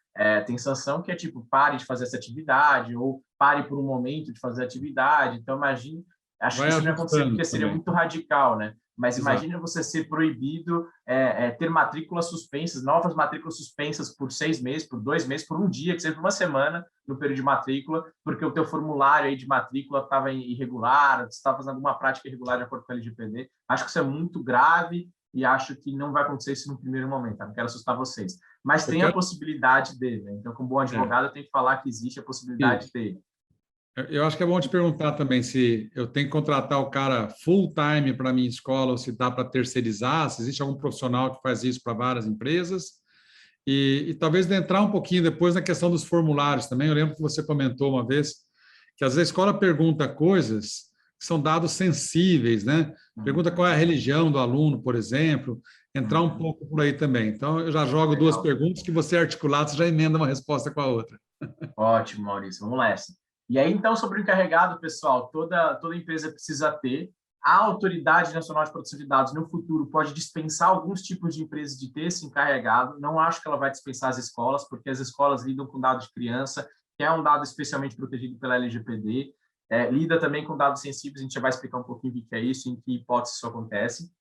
Tem sanção que é tipo, pare de fazer essa atividade, ou pare por um momento de fazer a atividade. Então, imagine, acho que isso não ia acontecer porque seria muito radical, né? Mas imagine você ser proibido ter matrículas suspensas, novas matrículas suspensas por 6 meses, por 2 meses, por um dia, que seja por uma semana no período de matrícula, porque o teu formulário aí de matrícula estava irregular, você estava fazendo alguma prática irregular de acordo com a LGPD. Acho que isso é muito grave e acho que não vai acontecer isso no primeiro momento, tá? Não quero assustar vocês. Mas tem a possibilidade dele, né? Então, como bom advogado, eu tenho que falar que existe a possibilidade dele. Eu acho que é bom te perguntar também se eu tenho que contratar o cara full time para a minha escola ou se dá para terceirizar, se existe algum profissional que faz isso para várias empresas. E talvez entrar um pouquinho depois na questão dos formulários também. Eu lembro que você comentou uma vez que às vezes a escola pergunta coisas que são dados sensíveis, né? Pergunta qual é a religião do aluno, por exemplo, entrar um pouco por aí também. Então, eu já jogo duas Legal. perguntas que você articulado, você já emenda uma resposta com a outra. Ótimo, Maurício, vamos nessa. E aí, então, sobre o encarregado, pessoal, toda empresa precisa ter. A Autoridade Nacional de Proteção de Dados, no futuro, pode dispensar alguns tipos de empresas de ter esse encarregado. Não acho que ela vai dispensar as escolas, porque as escolas lidam com dados de criança, que é um dado especialmente protegido pela LGPD. Lida também com dados sensíveis, a gente já vai explicar um pouquinho o que é isso, em que hipótese isso acontece.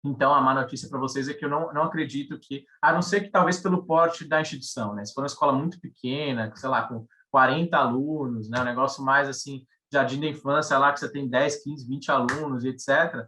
Então, a má notícia para vocês é que eu não acredito que, a não ser que talvez pelo porte da instituição, né? Se for uma escola muito pequena, sei lá, com 40 alunos, né? Um negócio mais assim, jardim da infância lá, que você tem 10, 15, 20 alunos, e etc.,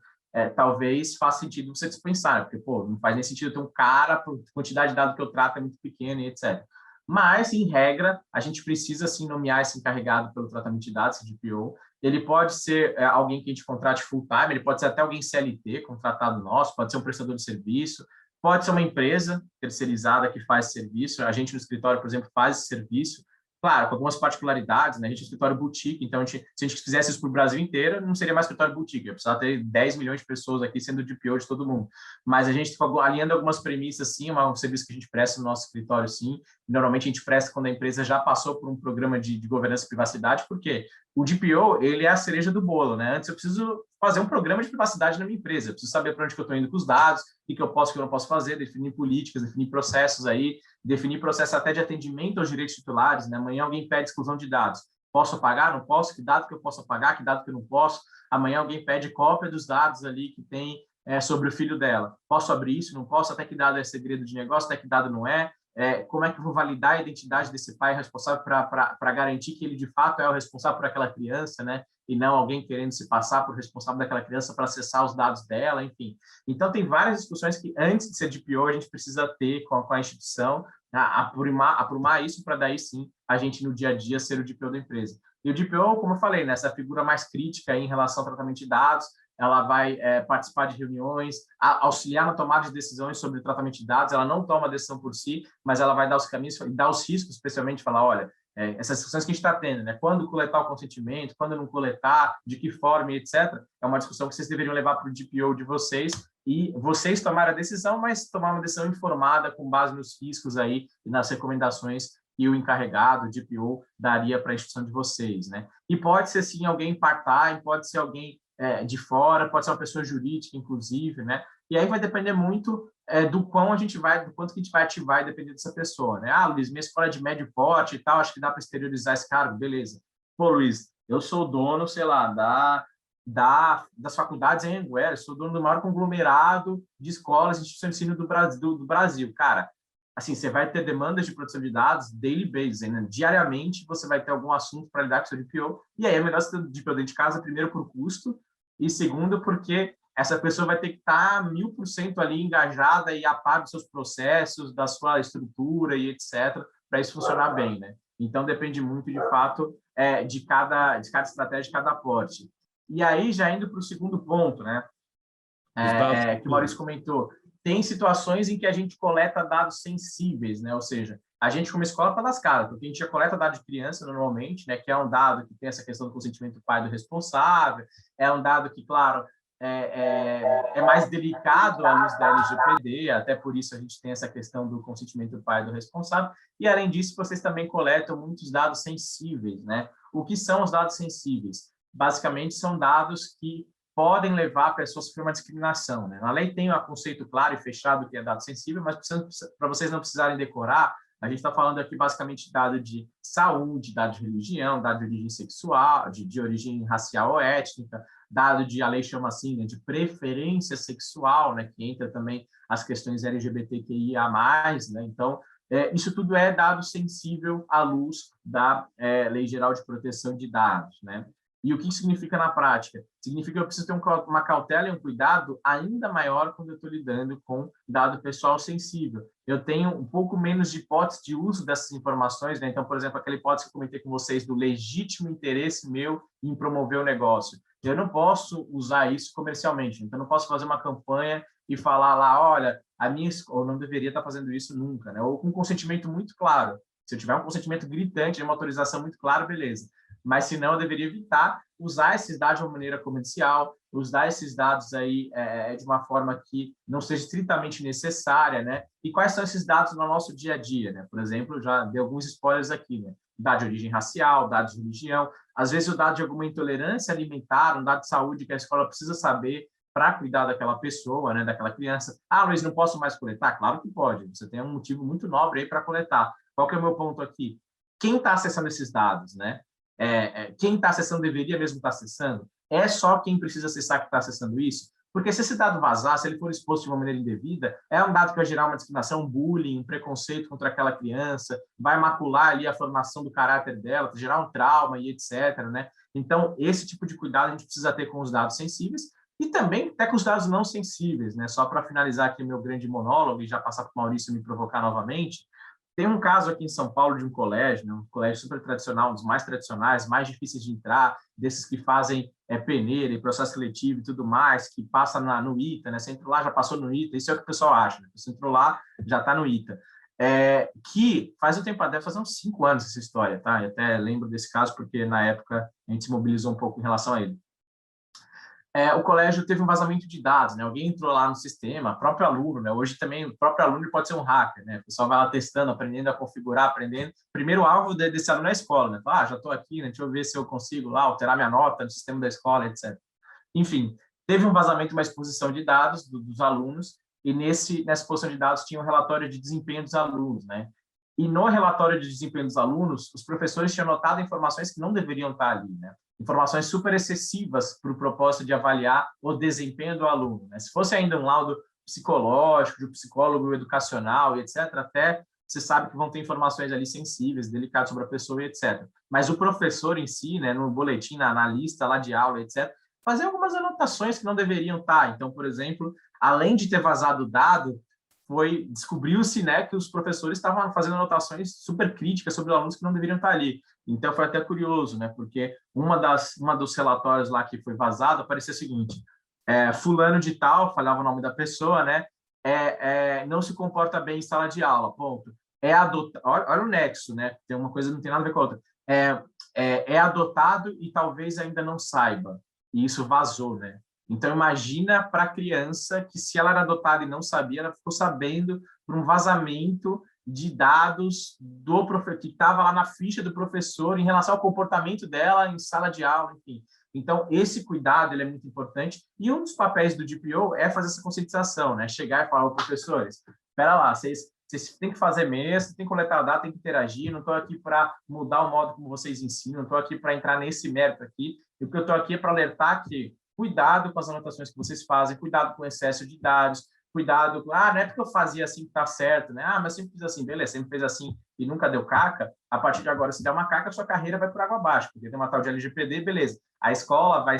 talvez faça sentido você dispensar, porque, pô, não faz nem sentido ter um cara, a quantidade de dados que eu trato é muito pequena, e etc. Mas, em regra, a gente precisa, sim, nomear esse encarregado pelo tratamento de dados, DPO. Ele pode ser alguém que a gente contrate full-time, ele pode ser até alguém CLT, contratado nosso, pode ser um prestador de serviço, pode ser uma empresa terceirizada que faz serviço. A gente no escritório, por exemplo, faz esse serviço. Claro, com algumas particularidades, né? A gente é um escritório boutique, então se a gente fizesse isso para o Brasil inteiro, não seria mais escritório boutique, ia precisar ter 10 milhões de pessoas aqui sendo DPO de todo mundo. Mas a gente está alinhando algumas premissas, sim, um serviço que a gente presta no nosso escritório, sim. Normalmente a gente presta quando a empresa já passou por um programa de governança e privacidade, porque o DPO, ele é a cereja do bolo, né? Antes eu preciso fazer um programa de privacidade na minha empresa, eu preciso saber para onde que eu estou indo com os dados, o que eu posso, o que eu não posso fazer, definir políticas, definir processos aí, definir processo até de atendimento aos direitos titulares, né? Amanhã alguém pede exclusão de dados. Posso apagar? Não posso? Que dado que eu posso apagar? Que dado que eu não posso? Amanhã alguém pede cópia dos dados ali que tem sobre o filho dela. Posso abrir isso? Não posso? Até que dado é segredo de negócio? Até que dado não é? Como é que eu vou validar a identidade desse pai responsável para garantir que ele, de fato, é o responsável por aquela criança, né? E não alguém querendo se passar por responsável daquela criança para acessar os dados dela, enfim. Então, tem várias discussões que, antes de ser DPO, a gente precisa ter com a instituição, aprumar isso para daí, sim, a gente, no dia a dia, ser o DPO da empresa. E o DPO, como eu falei, né, essa figura mais crítica aí em relação ao tratamento de dados, ela vai participar de reuniões, auxiliar na tomada de decisões sobre o tratamento de dados. Ela não toma a decisão por si, mas ela vai dar os caminhos e dar os riscos, especialmente falar, olha, essas discussões que a gente está tendo, né? Quando coletar o consentimento, quando não coletar, de que forma, etc. É uma discussão que vocês deveriam levar para o DPO de vocês e vocês tomarem a decisão, mas tomar uma decisão informada com base nos riscos aí e nas recomendações que o encarregado, o DPO, daria para a instituição de vocês, né? E pode ser, sim, alguém part-time, pode ser alguém de fora, pode ser uma pessoa jurídica, inclusive, né? E aí vai depender muito do quanto que a gente vai ativar e depender dessa pessoa, né? Ah, Luiz, minha escola é de médio porte e tal, acho que dá para exteriorizar esse cargo, beleza. Pô, Luiz, eu sou dono, sei lá, das faculdades em Anguera, sou dono do maior conglomerado de escolas e instituições de ensino do Brasil. Cara, assim, você vai ter demandas de proteção de dados daily basis, né? Diariamente você vai ter algum assunto para lidar com o seu DPO, e aí é melhor você ter o DPO dentro de casa, primeiro por custo, e segundo porque essa pessoa vai ter que estar 1000% ali engajada e a par dos seus processos, da sua estrutura e etc., para isso funcionar bem, né? Então, depende muito, de fato, de cada estratégia, de cada aporte. E aí, já indo para o segundo ponto, né? Os dados Que o Maurício comentou, tem situações em que a gente coleta dados sensíveis, né? Ou seja, a gente, como escola, está lascada, porque a gente já coleta dados de criança normalmente, né? Que é um dado que tem essa questão do consentimento do pai do responsável, é um dado que, claro, é mais delicado à luz da LGPD, até por isso a gente tem essa questão do consentimento do pai do responsável, e além disso, vocês também coletam muitos dados sensíveis, né? O que são os dados sensíveis? Basicamente, são dados que podem levar a pessoa a sofrer uma discriminação, né? Na lei tem um conceito claro e fechado que é dado sensível, mas para vocês não precisarem decorar, a gente está falando aqui basicamente de dado de saúde, dado de religião, dado de origem sexual, de origem racial ou étnica, dado de, a lei chama assim, né, de preferência sexual, né, que entra também as questões LGBTQIA+, né? Então, isso tudo é dado sensível à luz da Lei Geral de Proteção de Dados, né? E o que significa na prática? Significa que eu preciso ter uma cautela e um cuidado ainda maior quando eu estou lidando com dado pessoal sensível. Eu tenho um pouco menos de hipótese de uso dessas informações, né? Então, por exemplo, aquela hipótese que eu comentei com vocês do legítimo interesse meu em promover o negócio. Eu não posso usar isso comercialmente, então eu não posso fazer uma campanha e falar lá, olha, a minha escola não deveria estar fazendo isso nunca, né? Ou com consentimento muito claro. Se eu tiver um consentimento gritante, uma autorização muito clara, beleza. Mas, se não, eu deveria evitar usar esses dados de uma maneira comercial, usar esses dados aí de uma forma que não seja estritamente necessária, né? E quais são esses dados no nosso dia a dia, né? Por exemplo, já dei alguns spoilers aqui, né? Dado de origem racial, dados de religião, às vezes o dado de alguma intolerância alimentar, um dado de saúde que a escola precisa saber para cuidar daquela pessoa, né, daquela criança. Ah, Luiz, não posso mais coletar? Claro que pode. Você tem um motivo muito nobre aí para coletar. Qual que é o meu ponto aqui? Quem está acessando esses dados, né? Quem está acessando deveria mesmo estar acessando? É só quem precisa acessar que está acessando isso? Porque se esse dado vazar, se ele for exposto de uma maneira indevida, é um dado que vai gerar uma discriminação, um bullying, um preconceito contra aquela criança, vai macular ali a formação do caráter dela, gerar um trauma e etc, né? Então, esse tipo de cuidado a gente precisa ter com os dados sensíveis e também até com os dados não sensíveis, né? Só para finalizar aqui o meu grande monólogo e já passar para o Maurício me provocar novamente, tem um caso aqui em São Paulo de um colégio, né, um colégio super tradicional, um dos mais tradicionais, mais difíceis de entrar, desses que fazem peneira e processo seletivo e tudo mais, que passa no ITA, né? Você entrou lá, já passou no ITA, isso é o que o pessoal acha, né? Você entrou lá, já está no ITA. Que faz um tempo, deve fazer uns 5 anos essa história, tá? Eu até lembro desse caso porque na época a gente se mobilizou um pouco em relação a ele. O colégio teve um vazamento de dados, né? Alguém entrou lá no sistema, próprio aluno, né? Hoje também o próprio aluno pode ser um hacker, né? O pessoal vai lá testando, aprendendo a configurar, aprendendo. Primeiro alvo desse aluno é a escola, né? Fala, já estou aqui, né? Deixa eu ver se eu consigo lá alterar minha nota no sistema da escola, etc. Enfim, teve um vazamento, uma exposição de dados dos alunos e nessa exposição de dados tinha um relatório de desempenho dos alunos, né? E no relatório de desempenho dos alunos, os professores tinham notado informações que não deveriam estar ali, né? Informações super excessivas para o propósito de avaliar o desempenho do aluno, né? Se fosse ainda um laudo psicológico, de um psicólogo educacional e etc., até você sabe que vão ter informações ali sensíveis, delicadas sobre a pessoa e etc. Mas o professor em si, né, no boletim, na lista lá de aula, etc., fazer algumas anotações que não deveriam estar. Então, por exemplo, além de ter vazado o dado, descobriu-se, né, que os professores estavam fazendo anotações super críticas sobre alunos que não deveriam estar ali. Então, foi até curioso, né, porque uma dos relatórios lá que foi vazado aparecia o seguinte, fulano de tal, falava o nome da pessoa, né, não se comporta bem em sala de aula, ponto. Olha o nexo, né, tem uma coisa que não tem nada a ver com a outra. É adotado e talvez ainda não saiba. E isso vazou, né? Então, imagina para a criança que, se ela era adotada e não sabia, ela ficou sabendo por um vazamento de dados do professor, que estava lá na ficha do professor em relação ao comportamento dela em sala de aula, enfim. Então, esse cuidado ele é muito importante. E um dos papéis do DPO é fazer essa conscientização, né? Chegar e falar, ô, professores, espera lá, vocês têm que fazer mesmo, tem que coletar dado, tem que interagir, não estou aqui para mudar o modo como vocês ensinam, não estou aqui para entrar nesse mérito aqui, e o que eu estou aqui é para alertar que cuidado com as anotações que vocês fazem, cuidado com o excesso de dados, cuidado com, não é porque eu fazia assim que está certo, né? Mas sempre fiz assim, beleza, sempre fez assim e nunca deu caca, a partir de agora, se der uma caca, a sua carreira vai por água abaixo, porque tem uma tal de LGPD, beleza. A escola vai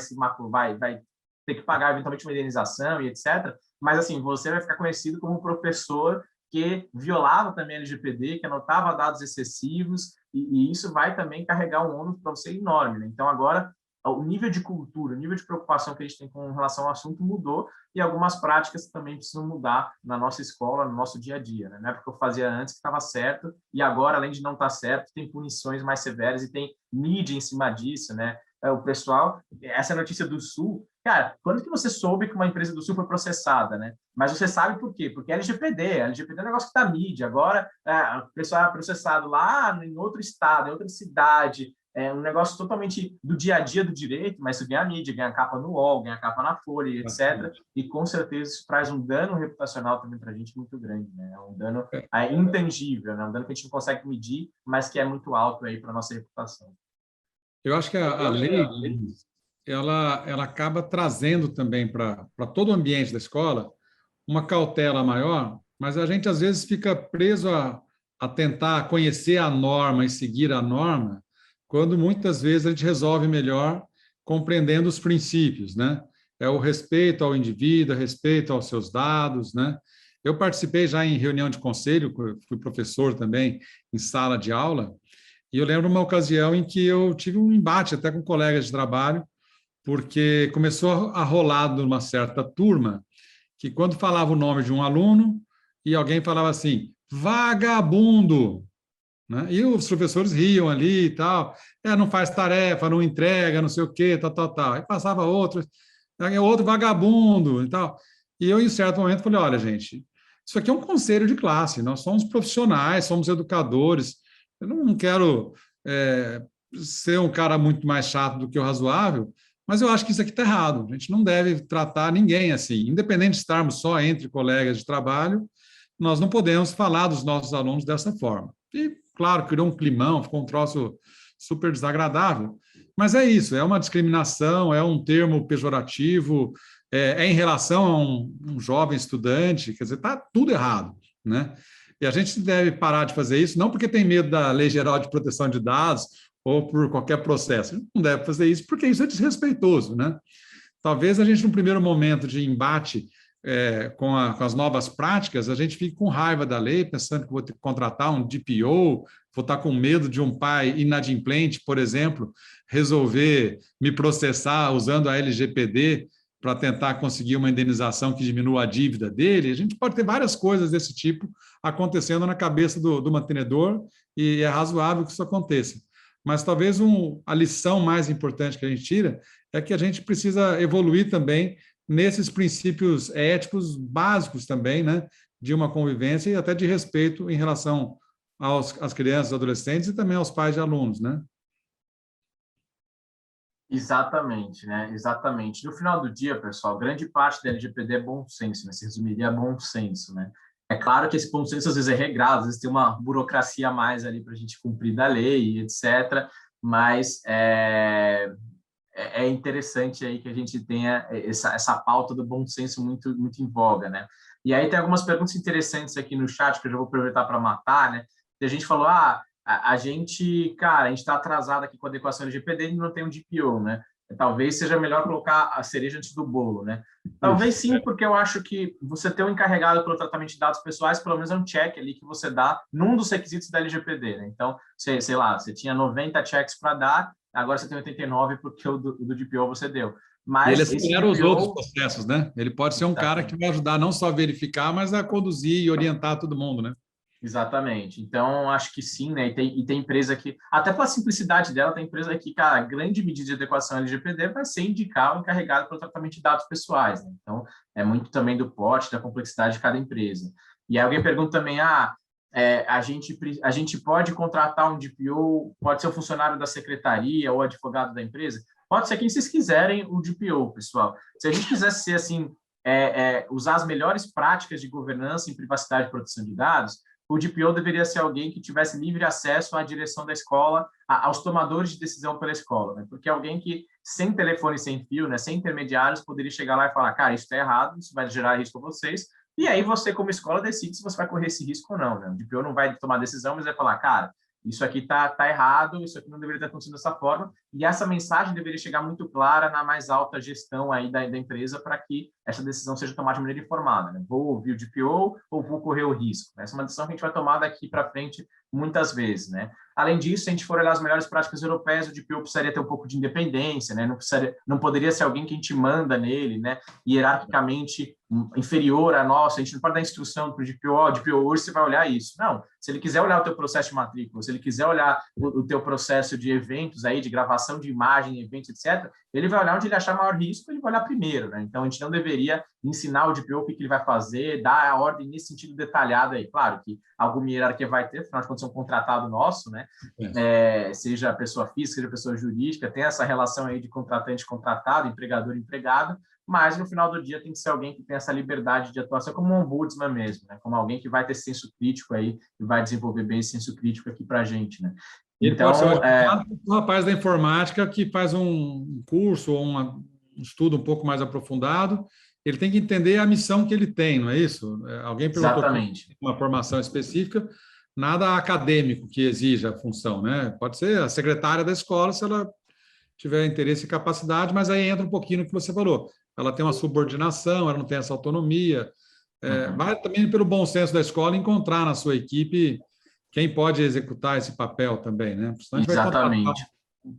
ter que pagar eventualmente uma indenização e etc., mas assim, você vai ficar conhecido como um professor que violava também a LGPD, que anotava dados excessivos, e isso vai também carregar um ônus para você enorme, né? Então, agora, o nível de cultura, o nível de preocupação que a gente tem com relação ao assunto mudou e algumas práticas também precisam mudar na nossa escola, no nosso dia a dia, né? Não é porque eu fazia antes que estava certo e agora, além de não estar certo, tem punições mais severas e tem mídia em cima disso, né? O pessoal, essa notícia do Sul, cara, quando que você soube que uma empresa do Sul foi processada, né? Mas você sabe por quê? Porque é LGPD é um negócio que está mídia. Agora, o pessoal é processado lá em outro estado, em outra cidade, um negócio totalmente do dia a dia do direito, mas isso ganha mídia, ganha capa no UOL, ganha capa na Folha, etc. E com certeza isso traz um dano reputacional também para a gente muito grande, né? É um dano intangível, né? Um dano que a gente não consegue medir, mas que é muito alto aí para a nossa reputação. Eu acho que a lei, ela acaba trazendo também para todo o ambiente da escola uma cautela maior, mas a gente às vezes fica preso a tentar conhecer a norma e seguir a norma, quando muitas vezes a gente resolve melhor compreendendo os princípios, né? É o respeito ao indivíduo, respeito aos seus dados, né? Eu participei já em reunião de conselho, fui professor também em sala de aula, e eu lembro uma ocasião em que eu tive um embate até com colegas de trabalho, porque começou a rolar numa certa turma que quando falava o nome de um aluno e alguém falava assim, vagabundo, né? E os professores riam ali e tal, não faz tarefa, não entrega, não sei o quê, tal, tal, tal. Aí passava outro vagabundo e tal. E eu, em certo momento, falei, olha, gente, isso aqui é um conselho de classe, nós somos profissionais, somos educadores, eu não quero ser um cara muito mais chato do que o razoável, mas eu acho que isso aqui está errado. A gente não deve tratar ninguém assim, independente de estarmos só entre colegas de trabalho, nós não podemos falar dos nossos alunos dessa forma. E, claro, criou um climão, ficou um troço super desagradável, mas é isso, é uma discriminação, é um termo pejorativo, em relação a um jovem estudante, quer dizer, está tudo errado, né? E a gente deve parar de fazer isso, não porque tem medo da Lei Geral de Proteção de Dados ou por qualquer processo, a gente não deve fazer isso porque isso é desrespeitoso, né? Talvez a gente, num primeiro momento de embate com as novas práticas, a gente fique com raiva da lei, pensando que vou ter que contratar um DPO, vou estar com medo de um pai inadimplente, por exemplo, resolver me processar usando a LGPD para tentar conseguir uma indenização que diminua a dívida dele. A gente pode ter várias coisas desse tipo acontecendo na cabeça do mantenedor e é razoável que isso aconteça. Mas talvez a lição mais importante que a gente tira é que a gente precisa evoluir também nesses princípios éticos básicos também, né, de uma convivência e até de respeito em relação às crianças, adolescentes e também aos pais de alunos, né? Exatamente, né? Exatamente. No final do dia, pessoal, grande parte da LGPD é bom senso, né? Se resumiria a bom senso, né? É claro que esse bom senso às vezes é regrado, às vezes tem uma burocracia a mais ali para a gente cumprir da lei, etc. Mas é interessante aí que a gente tenha essa pauta do bom senso muito, muito em voga, né? E aí tem algumas perguntas interessantes aqui no chat que eu já vou aproveitar para matar, né? E a gente falou, a gente, cara, a gente está atrasado aqui com a adequação LGPD e não tem um DPO, né? Talvez seja melhor colocar a cereja antes do bolo, né? Talvez sim, porque eu acho que você ter um encarregado pelo tratamento de dados pessoais, pelo menos é um check ali que você dá num dos requisitos da LGPD, né? Então, sei lá, você tinha 90 checks para dar, agora você tem 89 porque o do DPO você deu. Mas ele acelera os outros processos, né? Ele pode ser um cara que vai ajudar não só a verificar, mas a conduzir e orientar todo mundo, né? Exatamente. Então, acho que sim, né? E tem empresa que, até pela simplicidade dela, tem empresa que, cara, a grande medida de adequação LGPD vai ser indicar o encarregado pelo tratamento de dados pessoais, né? Então, é muito também do porte, da complexidade de cada empresa. E aí alguém pergunta também, a gente pode contratar um DPO, pode ser o funcionário da secretaria ou advogado da empresa? Pode ser quem vocês quiserem o DPO, pessoal. Se a gente quisesse ser assim, usar as melhores práticas de governança em privacidade e proteção de dados, o DPO deveria ser alguém que tivesse livre acesso à direção da escola, aos tomadores de decisão pela escola, né? Porque alguém que, sem telefone, sem fio, né, sem intermediários, poderia chegar lá e falar, cara, isso está errado, isso vai gerar risco a vocês, e aí você, como escola, decide se você vai correr esse risco ou não, né? O DPO não vai tomar decisão, mas vai falar, cara, isso aqui tá errado, isso aqui não deveria estar acontecendo dessa forma, e essa mensagem deveria chegar muito clara na mais alta gestão aí da empresa para que essa decisão seja tomada de maneira informada, né? Vou ouvir o DPO ou vou correr o risco? Essa é uma decisão que a gente vai tomar daqui para frente muitas vezes, né? Além disso, se a gente for olhar as melhores práticas europeias, o DPO precisaria ter um pouco de independência, né? Não poderia ser alguém que a gente manda nele, né? Hierarquicamente inferior a nossa, a gente não pode dar instrução para o DPO, o DPO hoje você vai olhar isso. Não, se ele quiser olhar o teu processo de matrícula, se ele quiser olhar o teu processo de eventos aí, de gravação de imagem, eventos, etc., ele vai olhar onde ele achar maior risco, ele vai olhar primeiro, né? Então, a gente não deveria ensinar o DPO o que ele vai fazer, dar a ordem nesse sentido detalhado aí. Claro que alguma hierarquia vai ter, afinal de contas, é um contratado nosso, né? Seja pessoa física, seja pessoa jurídica, tem essa relação aí de contratante-contratado, empregador-empregado, mas no final do dia tem que ser alguém que tem essa liberdade de atuação como um ombudsman mesmo, né? Como alguém que vai ter senso crítico aí e vai desenvolver bem esse senso crítico aqui para a gente, né? Ele então, pode ser um rapaz da informática que faz um curso ou um estudo um pouco mais aprofundado, ele tem que entender a missão que ele tem, não é isso? Alguém perguntou uma formação específica, nada acadêmico que exija a função, né? Pode ser a secretária da escola, se ela tiver interesse e capacidade, mas aí entra um pouquinho no que você falou. Ela tem uma subordinação, ela não tem essa autonomia. Vai também pelo bom senso da escola encontrar na sua equipe quem pode executar esse papel também, né? Exatamente.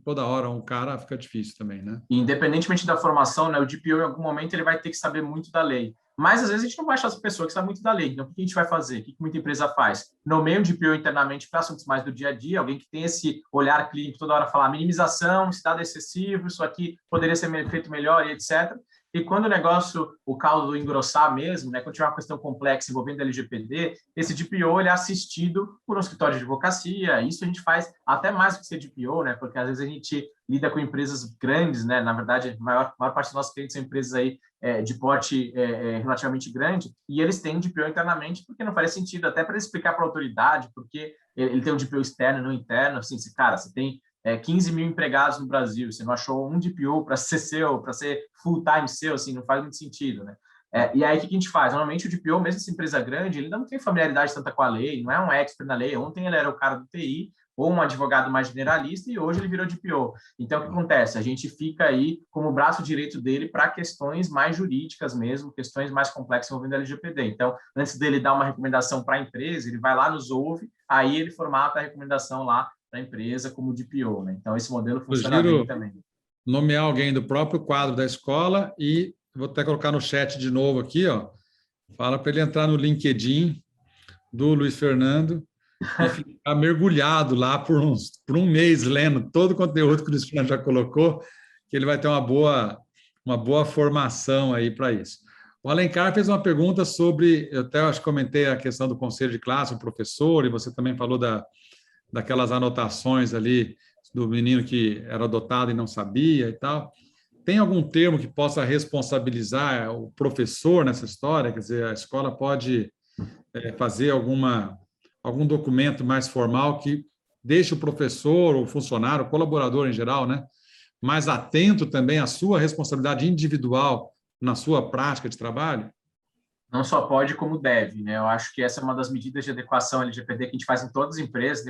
toda hora um cara, fica difícil também, né? Independentemente da formação, né, o DPO em algum momento ele vai ter que saber muito da lei. Mas às vezes a gente não vai achar essa pessoa que sabe muito da lei. Então, o que a gente vai fazer? O que muita empresa faz? Nomeia um DPO internamente para assuntos mais do dia a dia, alguém que tem esse olhar clínico, toda hora falar minimização, esse dado é excessivo, isso aqui poderia ser feito melhor e etc. E quando o negócio, o caldo engrossar mesmo, né, quando tiver uma questão complexa envolvendo LGPD, esse DPO ele é assistido por um escritório de advocacia. Isso a gente faz até mais do que ser DPO, né, porque às vezes a gente lida com empresas grandes, né, na verdade, a maior parte dos nossos clientes são empresas aí de porte relativamente grande, e eles têm DPO internamente, porque não faz sentido, até para explicar para a autoridade, porque ele tem um DPO externo e não interno, assim, cara, você tem 15 mil empregados no Brasil, você não achou um DPO para ser seu, para ser full-time seu, assim, não faz muito sentido, né? E aí, o que a gente faz? Normalmente, o DPO, mesmo essa empresa grande, ele não tem familiaridade tanta com a lei, não é um expert na lei. Ontem ele era o cara do TI, ou um advogado mais generalista, e hoje ele virou DPO. Então, o que acontece? A gente fica aí como braço direito dele para questões mais jurídicas mesmo, questões mais complexas envolvendo a LGPD. Então, antes dele dar uma recomendação para a empresa, ele vai lá, nos ouve, aí ele formata a recomendação lá da empresa como DPO, né? Então, esse modelo funciona bem também. Nomear alguém do próprio quadro da escola e vou até colocar no chat de novo aqui, ó. Fala para ele entrar no LinkedIn do Luiz Fernando e ficar mergulhado lá por um mês lendo todo o conteúdo que o Luiz Fernando já colocou, que ele vai ter uma boa formação aí para isso. O Alencar fez uma pergunta sobre, eu até acho que comentei a questão do conselho de classe, o professor, e você também falou daquelas anotações ali do menino que era adotado e não sabia e tal. Tem algum termo que possa responsabilizar o professor nessa história? Quer dizer, a escola pode fazer algum documento mais formal que deixe o professor, o funcionário, o colaborador em geral, né, mais atento também à sua responsabilidade individual na sua prática de trabalho? Não só pode, como deve, né? Eu acho que essa é uma das medidas de adequação LGPD que a gente faz em todas as empresas,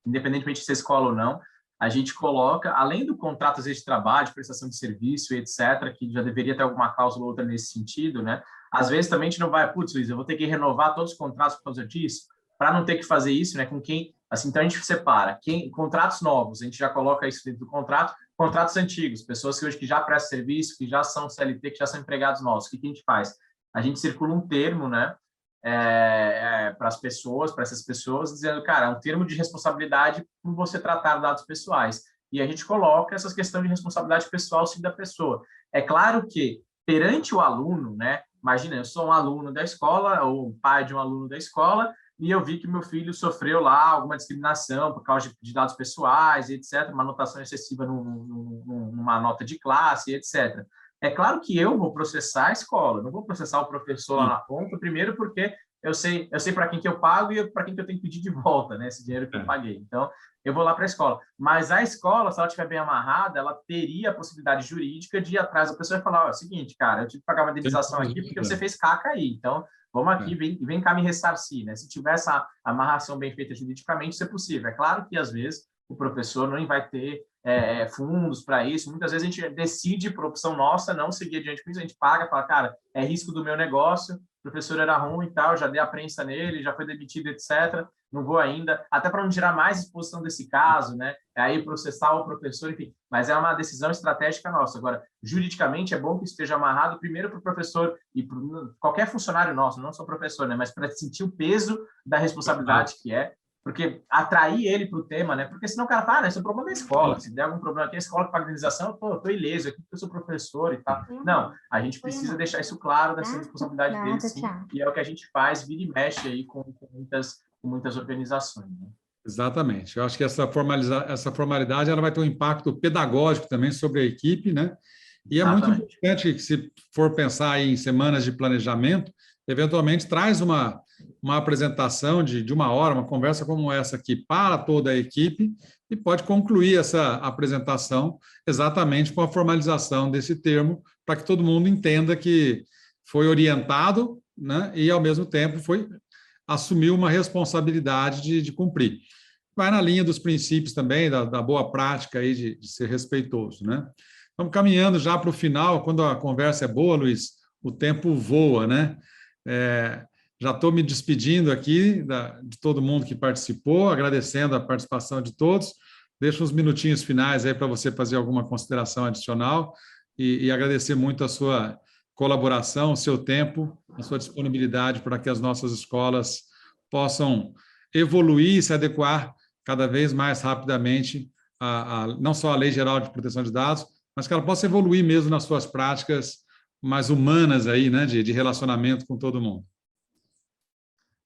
independentemente de ser escola ou não. A gente coloca, além do contrato às vezes, de trabalho, de prestação de serviço, etc., que já deveria ter alguma cláusula ou outra nesse sentido, né? Às vezes também a gente não vai, putz, Luiz, eu vou ter que renovar todos os contratos por causa disso, para não ter que fazer isso, né? Com quem, assim, então a gente separa. Contratos novos, a gente já coloca isso dentro do contrato. Contratos antigos, pessoas que hoje que já prestam serviço, que já são CLT, que já são empregados nossos. O que a gente faz? A gente circula um termo, né, para as pessoas, para essas pessoas, dizendo, cara, é um termo de responsabilidade por você tratar dados pessoais. E a gente coloca essas questões de responsabilidade pessoal, sim, da pessoa. É claro que, perante o aluno, né, imagina, eu sou um aluno da escola, ou pai de um aluno da escola, e eu vi que meu filho sofreu lá alguma discriminação por causa de dados pessoais, etc., uma anotação excessiva numa nota de classe, etc., é claro que eu vou processar a escola, não vou processar o professor lá na ponta, primeiro porque eu sei para quem que eu pago e para quem que eu tenho que pedir de volta, né, esse dinheiro que eu paguei. Então, eu vou lá para a escola. Mas a escola, se ela estiver bem amarrada, ela teria a possibilidade jurídica de ir atrás da pessoa e falar, ó, é o seguinte, cara, eu tive que pagar uma indenização aqui porque você fez caca aí. Então, vamos aqui, vem cá me ressarcir, né? Se tiver essa amarração bem feita juridicamente, isso é possível. É claro que, às vezes, o professor não vai ter fundos para isso. Muitas vezes a gente decide, por opção nossa, não seguir adiante com isso. A gente paga, fala, cara, é risco do meu negócio, o professor era ruim e tal, já dei a prensa nele, já foi demitido, etc. Não vou ainda, até para não tirar mais exposição desse caso, né? Aí processar o professor, enfim. Mas é uma decisão estratégica nossa. Agora, juridicamente, é bom que esteja amarrado primeiro para o professor e para qualquer funcionário nosso, não só professor, né? Mas para sentir o peso da responsabilidade que é. Porque atrair ele para o tema, né? Porque senão o cara fala, né? Isso é um problema da escola. Se der algum problema aqui, a escola paga indenização, eu tô ileso aqui porque eu sou professor e tal. Não, a gente precisa deixar isso claro dessa responsabilidade dele, sim. E é o que a gente faz, vira e mexe aí com muitas organizações, né? Exatamente. Eu acho que essa formalidade ela vai ter um impacto pedagógico também sobre a equipe, né? E é muito importante que, se for pensar em semanas de planejamento, eventualmente traz uma apresentação de uma hora, uma conversa como essa aqui para toda a equipe e pode concluir essa apresentação exatamente com a formalização desse termo, para que todo mundo entenda que foi orientado, né, e, ao mesmo tempo, assumiu uma responsabilidade de cumprir. Vai na linha dos princípios também, da boa prática aí de ser respeitoso, né? Estamos caminhando já para o final. Quando a conversa é boa, Luiz, o tempo voa, né? Já estou me despedindo aqui de todo mundo que participou, agradecendo a participação de todos. deixo uns minutinhos finais aí para você fazer alguma consideração adicional e agradecer muito a sua colaboração, o seu tempo, a sua disponibilidade para que as nossas escolas possam evoluir e se adequar cada vez mais rapidamente não só a Lei Geral de Proteção de Dados, mas que ela possa evoluir mesmo nas suas práticas mais humanas aí, né, de relacionamento com todo mundo.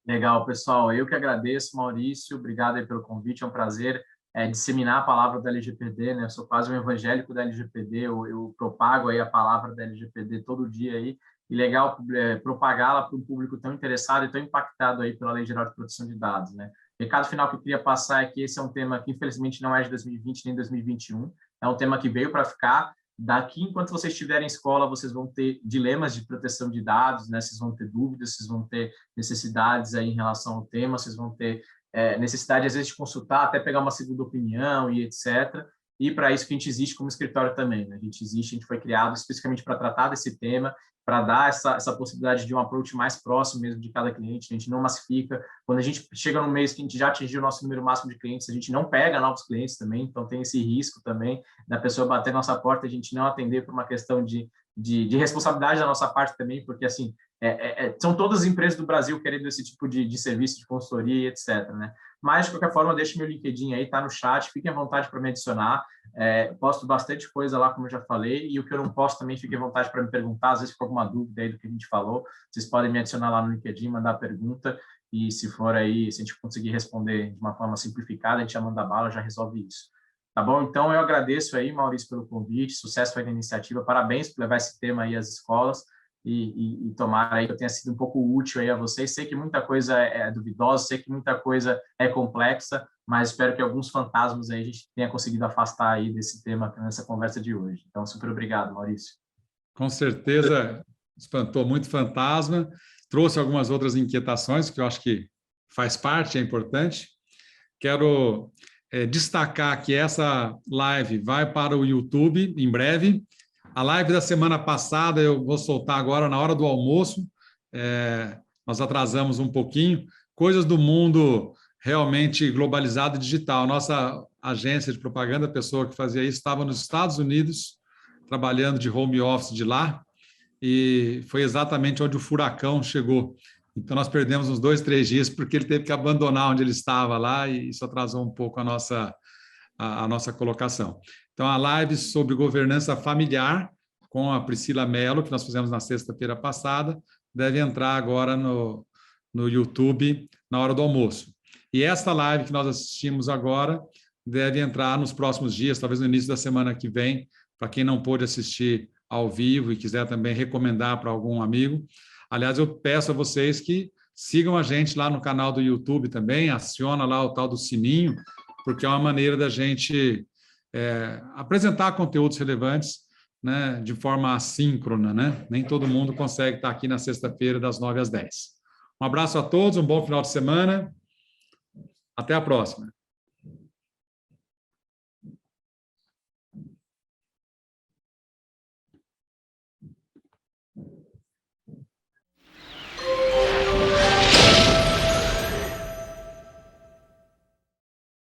Legal, pessoal. Eu que agradeço, Maurício. Obrigado aí pelo convite. É um prazer disseminar a palavra da LGPD, né? Eu sou quase um evangélico da LGPD. Eu propago aí a palavra da LGPD todo dia aí. E legal propagá-la para um público tão interessado e tão impactado aí pela Lei Geral de Proteção de Dados, né? O recado final que eu queria passar é que esse é um tema que, infelizmente, não é de 2020 nem 2021. É um tema que veio para ficar. Daqui, enquanto vocês estiverem em escola, vocês vão ter dilemas de proteção de dados, né? Vocês vão ter dúvidas, vocês vão ter necessidades aí em relação ao tema, vocês vão ter necessidade, às vezes, de consultar, até pegar uma segunda opinião e etc. E para isso que a gente existe como escritório também, né? A gente foi criado especificamente para tratar desse tema, para dar essa possibilidade de um approach mais próximo mesmo de cada cliente. A gente não massifica. Quando a gente chega no mês que a gente já atingiu o nosso número máximo de clientes, a gente não pega novos clientes também, então tem esse risco também da pessoa bater na nossa porta e a gente não atender por uma questão de responsabilidade da nossa parte também, porque assim, são todas as empresas do Brasil querendo esse tipo de serviço de consultoria, etc, né? Mas, de qualquer forma, deixe meu LinkedIn aí, tá no chat, fiquem à vontade para me adicionar. Posto bastante coisa lá, como eu já falei, e o que eu não posto também, fiquem à vontade para me perguntar, às vezes ficou alguma dúvida aí do que a gente falou, vocês podem me adicionar lá no LinkedIn, mandar pergunta, e se for aí, se a gente conseguir responder de uma forma simplificada, a gente já manda bala, já resolve isso. Tá bom? Então, eu agradeço aí, Maurício, pelo convite, sucesso aí na iniciativa, parabéns por levar esse tema aí às escolas, e tomara aí que eu tenha sido um pouco útil aí a vocês. Sei que muita coisa é duvidosa, sei que muita coisa é complexa, mas espero que alguns fantasmas aí a gente tenha conseguido afastar aí desse tema nessa conversa de hoje. Então, super obrigado, Maurício. Com certeza, espantou muito fantasma, trouxe algumas outras inquietações, que eu acho que faz parte, é importante. Quero destacar que essa live vai para o YouTube em breve. A live da semana passada eu vou soltar agora na hora do almoço. Nós atrasamos um pouquinho. Coisas do mundo realmente globalizado e digital. Nossa agência de propaganda, a pessoa que fazia isso, estava nos Estados Unidos, trabalhando de home office de lá, e foi exatamente onde o furacão chegou. Então, nós perdemos uns 2, 3 dias, porque ele teve que abandonar onde ele estava lá, e isso atrasou um pouco a nossa colocação. Então, a live sobre governança familiar, com a Priscila Mello, que nós fizemos na sexta-feira passada, deve entrar agora no YouTube na hora do almoço. E esta live que nós assistimos agora deve entrar nos próximos dias, talvez no início da semana que vem, para quem não pôde assistir ao vivo e quiser também recomendar para algum amigo. Aliás, eu peço a vocês que sigam a gente lá no canal do YouTube também, aciona lá o tal do sininho, porque é uma maneira da gente apresentar conteúdos relevantes, né, de forma assíncrona, né? Nem todo mundo consegue estar aqui na sexta-feira, das 9 às 10. Um abraço a todos, um bom final de semana. Até a próxima.